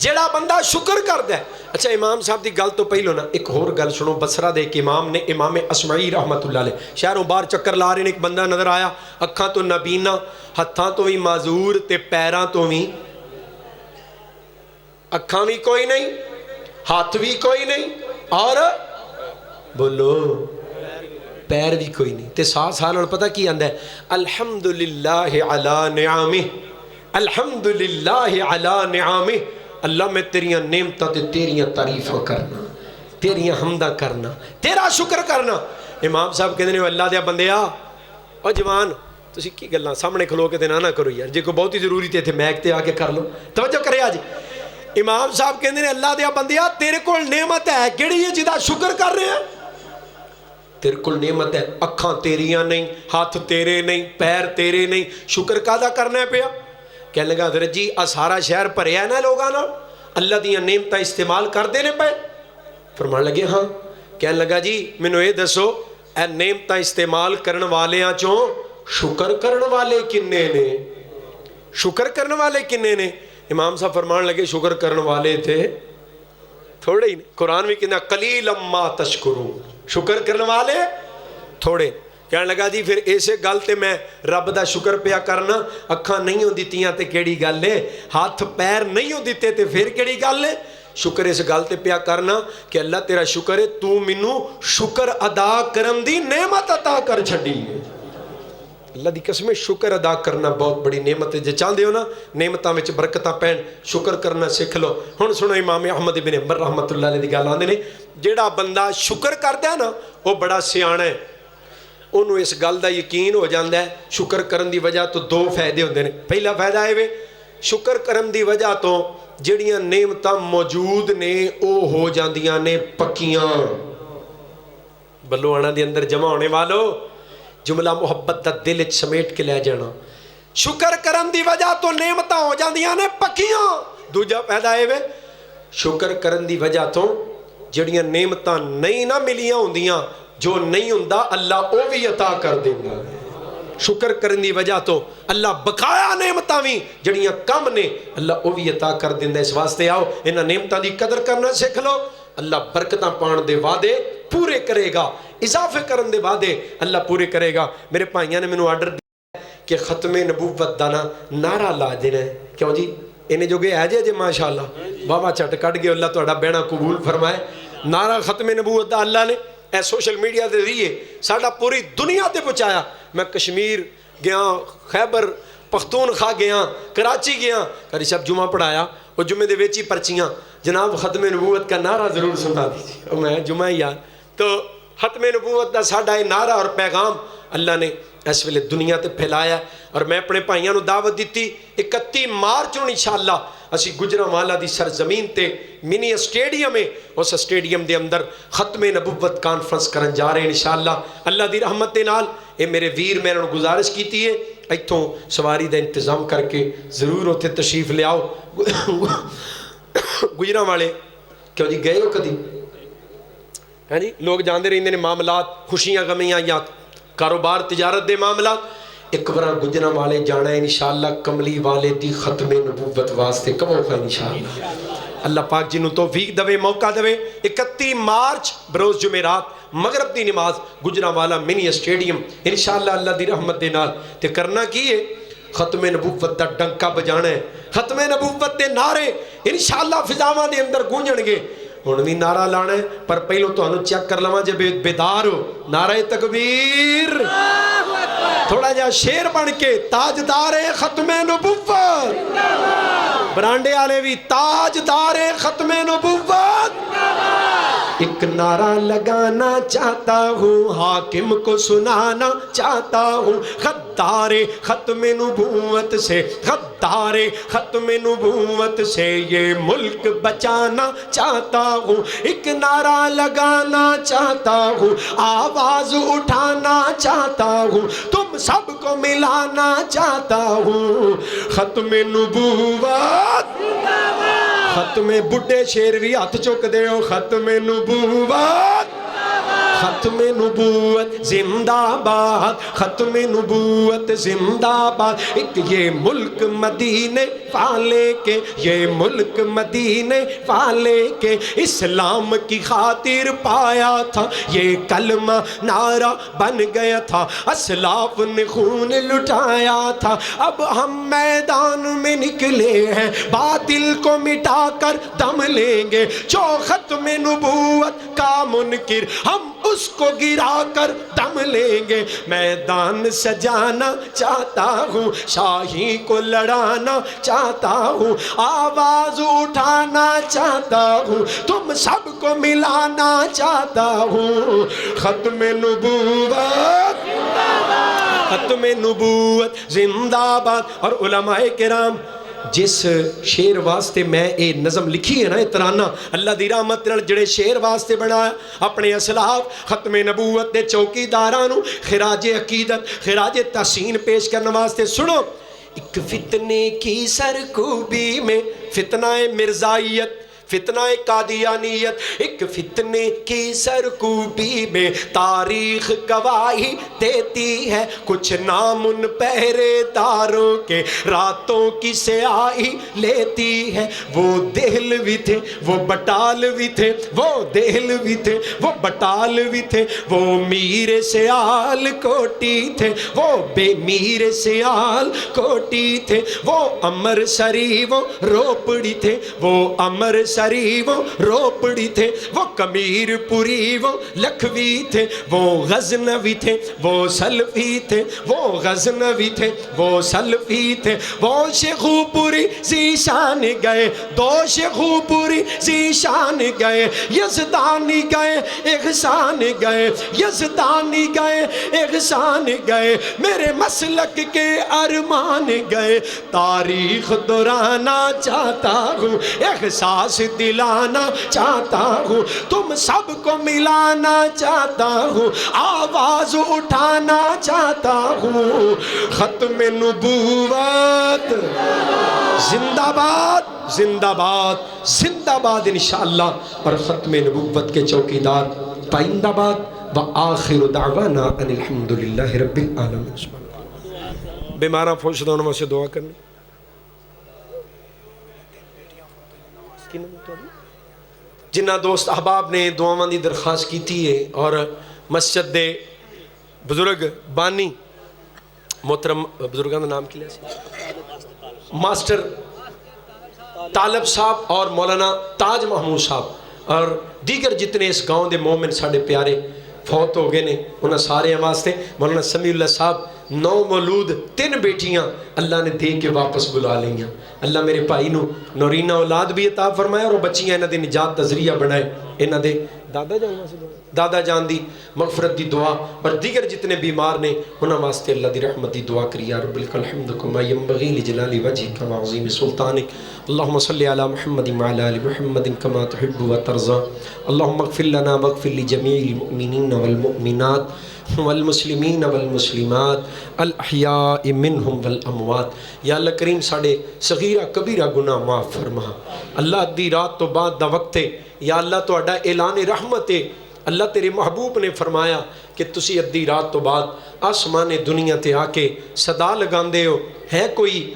جیڑا بندہ شکر کردا ہے. اچھا امام صاحب دی گل تو پہلو نا ایک ہور گل سنو. بصرہ دے ایک امام نے امام اسمعی رحمت اللہ علیہ شہروں باہر چکر لا رہے نے. ایک بندہ نظر آیا اکھاں تو نبینا ہتھاں تو بھی معذور تے پیراں تو بھی اکھاں بھی کوئی نہیں ہاتھ بھی کوئی نہیں اور بولو پیر بھی کوئی نہیں تے ساتھ سال پتہ کی آندا ہے الحمدللہ علی نعمہ الحمدللہ علی نعمہ. اللہ میں تیریاں نعمتاں تے تیریاں تعریفاں کرنا تیریاں حمداں کرنا تیرا شکر کرنا. امام صاحب کہندے نے اللہ دیا بندیا او جوان تسی کی گلاں سامنے کھلو کے تے نہ کرو یار جے کوئی بہت ہی ضروری تے ایتھے میک تے آ کے کر لو. توجہ کرے آج امام صاحب کہندے نے اللہ دیا بندیا تیرے کول نعمت ہے کیڑی ہے جدا شکر کر رہے ہیں. تیرے کول نعمت ہے اکھاں تیریاں نہیں ہاتھ تیرے نہیں پیر تیرے نہیں شکر کادا کرنا ہے پیا. کہنے لگا حضرت جی سارا شہر بھریا ہے نا لوگاں نال اللہ دیاں نعمتاں استعمال کر دینے پے. فرمان لگے ہاں. کہنے لگا جی مینوں اے دسو اے نعمتاں استعمال کرن والیاں چوں شکر کرن والے کنے نے شکر کرن والے کنے نے. امام صاحب فرمان لگے شکر کرن والے تھے تھوڑے ہی نے. قرآن بھی کہنا قلیلا ما تشکرون شکر کرن والے تھوڑے. کہنے لگا جی پھر ایسے گل تے میں رب دا شکر پیا کرنا اکھاں نہیں ہوں دیتیاں تے کیڑی گل ہے ہاتھ پیر نہیں ہوں دیتے تے پھر کیڑی گل ہے. شکر اس گل تے پیا کرنا کہ اللہ تیرا شکر ہے تو منوں شکر ادا کرن دی نعمت عطا کر چھڈی ہے. اللہ دی قسم شکر ادا کرنا بہت بڑی نعمت ہے. جے چاہندے ہو نا نعمتاں وچ برکتاں پین شکر کرنا سکھ لو. ہن سنو امام احمد بن حنبل رحمت اللہ علیہ دی گل آندے نے جیڑا بندہ شکر کردا ہے نا وہ بڑا سیاਣਾ ہے. انہوں اس گل دا یقین ہو جاندا ہے شکر کرن دی وجہ تو دو فائدے ہوندے نے. پہلا فائدہ ہے وے شکر کرن دی وجہ تو جڑیاں نعمتاں موجود نے او ہو جاندیاں نے پکیاں. بلوانا دے اندر جمع ہونے والو جملہ محبت دا دل وچ سمیٹ کے لے جانا. شکر کرن دی وجہ تو نعمتاں ہو جاندیاں نے پکیاں. دوجا فائدہ ہے وے شکر کرن دی وجہ تو جڑیاں نعمتاں نہیں نہ ملیاں ہوندیاں جو نہیں ہوندا اللہ او بھی عطا کر دیندا. شکر کرن دی وجہ تو اللہ بقایا نعمتاں وی جڑیاں کم نے اللہ او بھی عطا کر دیندا. اس واسطے آؤ انہاں نعمتاں دی قدر کرنا سکھ لو. اللہ برکتاں پان دے وعدے پورے کرے گا اضافے کرن دے وعدے اللہ پورے کرے گا. میرے بھائیاں نے مینوں آرڈر دیا کہ ختم نبوت دا نعرہ لا دینا ہے. کیوں جی انہیں جو گئے جے ماشاءاللہ بابا چٹ کٹ گئے. اللہ تہاڈا بہنا قبول فرمائے. نعرہ ختم نبوت دا اللہ نے اے سوشل میڈیا دے ذریعے ساڈا پوری دنیا تے پہنچایا. میں کشمیر گیا خیبر پختونخوا گیا کراچی گیا کری صاحب جمعہ پڑھایا وہ جمعے دے ویچی پرچیاں جناب ختم نبوت کا نعرہ ضرور سنا دیجیے. میں جمعہ یار تو ختم نبوت دا ساڈا اے نعرہ اور پیغام اللہ نے اس ویلے دنیا تے پھیلایا. اور میں اپنے بھائیاں نو دعوت دیتی 31 مارچ نو انشاءاللہ اسی گجرانوالہ دی سرزمین تے منی اسٹیڈیم ہے اس اسٹیڈیم دے اندر ختم نبوت کانفرنس کرن جا رہے ہیں انشاءاللہ اللہ دی رحمت دے نال. اے میرے ویر میں انہوں گزارش کیتی ہے ایتھوں سواری دا انتظام کر کے ضرور ہوتے تشریف لے آؤ. گجرانوالے کیوں جی گئے ہو کدی ہے جی لوگ جاندے رہندے نے معاملات خوشیاں غمیاں یا کاروبار تجارت دے معاملات. ایک بار گجرانوالے جانا ہے انشاءاللہ کملی والے دی ختم نبوت واسطے کب ہوگا انشاءاللہ. اللہ پاک جنہوں توفیق دوے موقع دوے. 31 مارچ بروز جمعرات مغرب دی نماز گجرانوالہ منی اسٹیڈیم انشاءاللہ اللہ دی رحمت دے نال. تے کرنا کی ہے ختم نبوت دا ڈنکا بجانا ہے. ختم نبوت دے نعرے انشاءاللہ فضاواں دے اندر گونجن گے. ہن بھی نعرہ لانا ہے پر پہلو تانوں چیک کر لواں جے بیدار ہو. نعرہ تکبیر تھوڑا جا شیر بن کے تاجدار ختم نبوت برانڈے والے بھی تاجدار ختم نبوت. ایک نعرہ لگانا چاہتا ہوں حاکم کو سنانا چاہتا ہوں غدار ختم نبوت سے غدار ختم نبوت سے یہ ملک بچانا چاہتا ہوں. ایک نعرہ لگانا چاہتا ہوں آواز اٹھانا چاہتا ہوں تم سب کو ملانا چاہتا ہوں. ختم نبوت ختم بڑھے شیر بھی ہاتھ چک دے ہو ختم نبوت ختم نبوت زندہ باد، ختم نبوت زندہ باد، ایک یہ ملک مدینے والے کے، یہ ملک مدینے والے کے، اسلام کی خاطر پایا تھا یہ کلمہ، نعرہ بن گیا تھا، اسلاف نے خون لٹایا تھا، اب ہم میدان میں نکلے ہیں، باطل کو مٹا کر دم لیں گے، جو ختم نبوت کا منکر ہم اس کو گرا کر دم لیں گے، میدان سجانا چاہتا ہوں، شاہی کو لڑانا چاہتا ہوں، آواز اٹھانا چاہتا ہوں، تم سب کو ملانا چاہتا ہوں، ختم نبوت ختم نبوت زندہ باد۔ اور علماء کرام جس شیر واسطے میں اے نظم لکھی ہے نا، ترانہ اللہ دی رحمت نال جڑے شیر واسطے بنایا اپنے اسلاف ختم نبوت دے چوکیداراں نو خراج عقیدت خراج تحسین پیش کرنے واسطے سنو۔ ایک فتنے کی سرکوبی میں فتنہ مرزائیت، فتنہ قادیانیت، ایک فتنے کی سرکوبی میں تاریخ گواہی دیتی ہے، کچھ نام ان پہرے داروں کے راتوں کی سیاہی لیتی ہے، وہ دہلوی تھے وہ بٹالوی تھے، وہ دہلوی تھے وہ بٹالوی تھے، وہ میر سیال کوٹی تھے، وہ بے میر سیال کوٹی تھے، وہ امر سری وہ روپڑی تھے، وہ امر سری وہ روپڑی تھے، وہ کمیر پوری وہ لکھوی تھے، وہ غزنوی تھے وہ سلفی تھے، وہ غزنوی تھے وہ سلفی تھے، وہ شیخو پوری زیشان گئے، دو شیخو پوری زیشان گئے، یزدانی گئے احسان گئے، یزدانی گئے احسان گئے، میرے مسلک کے ارمان گئے، تاریخ دہرانا چاہتا ہوں، احساس دلانا چاہتا ہوں، تم سب کو ملانا چاہتا ہوں، آواز اٹھانا چاہتا ہوں، ختم نبوت زندہ باد زندہ باد زندہ باد انشاءاللہ۔ اور ختم نبوت کے چوکیدار پائندہ باد، وآخر دعوانا ان الحمدللہ رب العالمین۔ بیمارہ فوشدہ نمہ سے دعا کرنے جنہ دوست احباب نے دعاواں دی درخواست کی تھی ہے، اور مسجد دے بزرگ بانی محترم بزرگان دا نام کی لیا سی ماسٹر طالب صاحب اور مولانا تاج محمود صاحب اور دیگر جتنے اس گاؤں دے مومن ساڑھے پیارے فوت ہو گئے نے، انہاں سارے واسطے مولانا سمیع اللہ صاحب 9 مولود 3 بیٹیاں اللہ نے دے کے واپس بلا لیاں، اللہ میرے بھائی نو نورینہ اولاد بھی عطا فرمائے اور وہ بچیاں انہاں دے نجات دا ذریعہ بنائے، انہاں دے دادا جان دی مغفرت دی دعا، اور دیگر جتنے بیمار نے انہاں واسطے اللہ دی رحمت دی دعا کری، یا رب لک الحمد کما ینبغی لجلال وجہک وعظیم سلطانک، اللہم صلی علی محمد وعلی آل محمد کما تحب وترضى، اللہم اغفر لنا واغفر لجمیع المؤمنین والمؤمنات والمسلمین والمسلمات الاحیاء منہم والاموات۔ یا اللہ کریم ساڑھے صغیرہ کبیرہ گناہ معاف فرما، اللہ دی رات تو بعد دا وقت ہے، یا اللہ تو اڈا اعلان رحمت ہے، اللہ تیرے محبوب نے فرمایا کہ تسی ادھی رات تو بعد آسمان دنیا تے آ کے صدا لگان دے ہو، ہے کوئی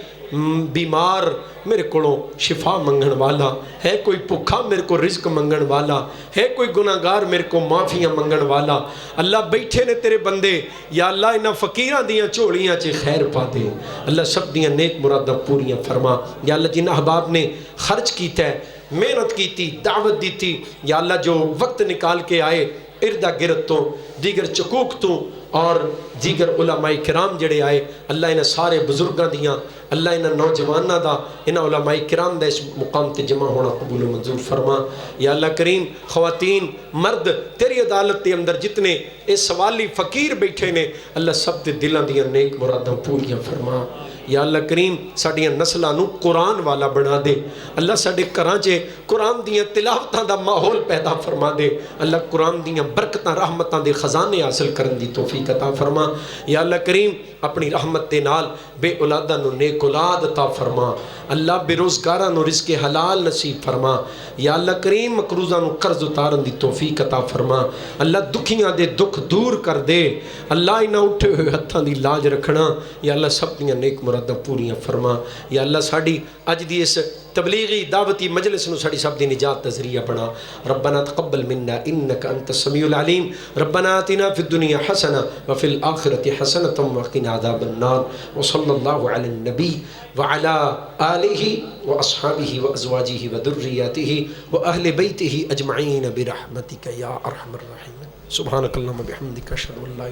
بیمار میرے کو شفا منگن والا، ہے کوئی بھوکا میرے کو رزق منگن والا، ہے کوئی گناہگار میرے کو معافیاں منگن والا، اللہ بیٹھے نے تیرے بندے، یا اللہ انہاں فقیراں دیاں چوڑیاں چے خیر پا دے، اللہ سب دیاں نیک مرادہ پوریاں فرما، یا اللہ جن احباب نے خرچ کیتا ہے، محنت کی تھی، دعوت دی تھی، یا اللہ جو وقت نکال کے آئے اردہ گرد تو دیگر چکوک تو اور دیگر علماء کرام جڑے آئے، اللہ انہاں سارے بزرگاں دیاں، اللہ انہاں نوجوانہ دا انہاں علماء کرام دا اس مقام تے جمع ہونا قبول و منظور فرما، یا اللہ کریم خواتین مرد تیری عدالت دے اندر جتنے اس سوالی فقیر بیٹھے نے، اللہ سب دے دلاں دیاں نیک مراداں پوریاں فرما، یا اللہ کریم ساڑیاں نسلہ نو قرآن والا بنا دے، اللہ ساڑے کرانچے قرآن دیاں تلاوتاں دا ماحول پیدا فرما دے، اللہ قرآن دیاں برکتاں رحمتاں دے خزانے خزانے حاصل کرن دی توفیق عطا فرما یا اللہ کریم اپنی رحمت دے نال بے اولاداں نو نیک اولاد عطا فرما اللہ بے روزگاراں نو رزق حلال نصیب فرما یا اللہ کریم مقروضاں نو قرض اتارن دی توفیق عطا فرما اللہ دکھیاں دے دکھ دور کر دے اللہ انہاں اٹھے ہوئے ہتھاں دی لاج رکھنا یا اللہ سب دیاں نیک مراداں پوریاں فرما یا اللہ ساڈی اج دی اس تبلیغی دعوتی مجلس نو ساڈی سب دی نجات دا ذریعہ بنا ربنا تقبل منا انك انت السميع العليم ربنا آتنا في الدنيا حسنة وفي الآخرة حسنة وقنا عذاب النار وصلى الله على النبي وعلى آله وأصحابه وأزواجه وذرياته وأهل بيته أجمعين برحمتك يا أرحم الراحمين سبحانك اللهم وبحمدك أشهد أن لا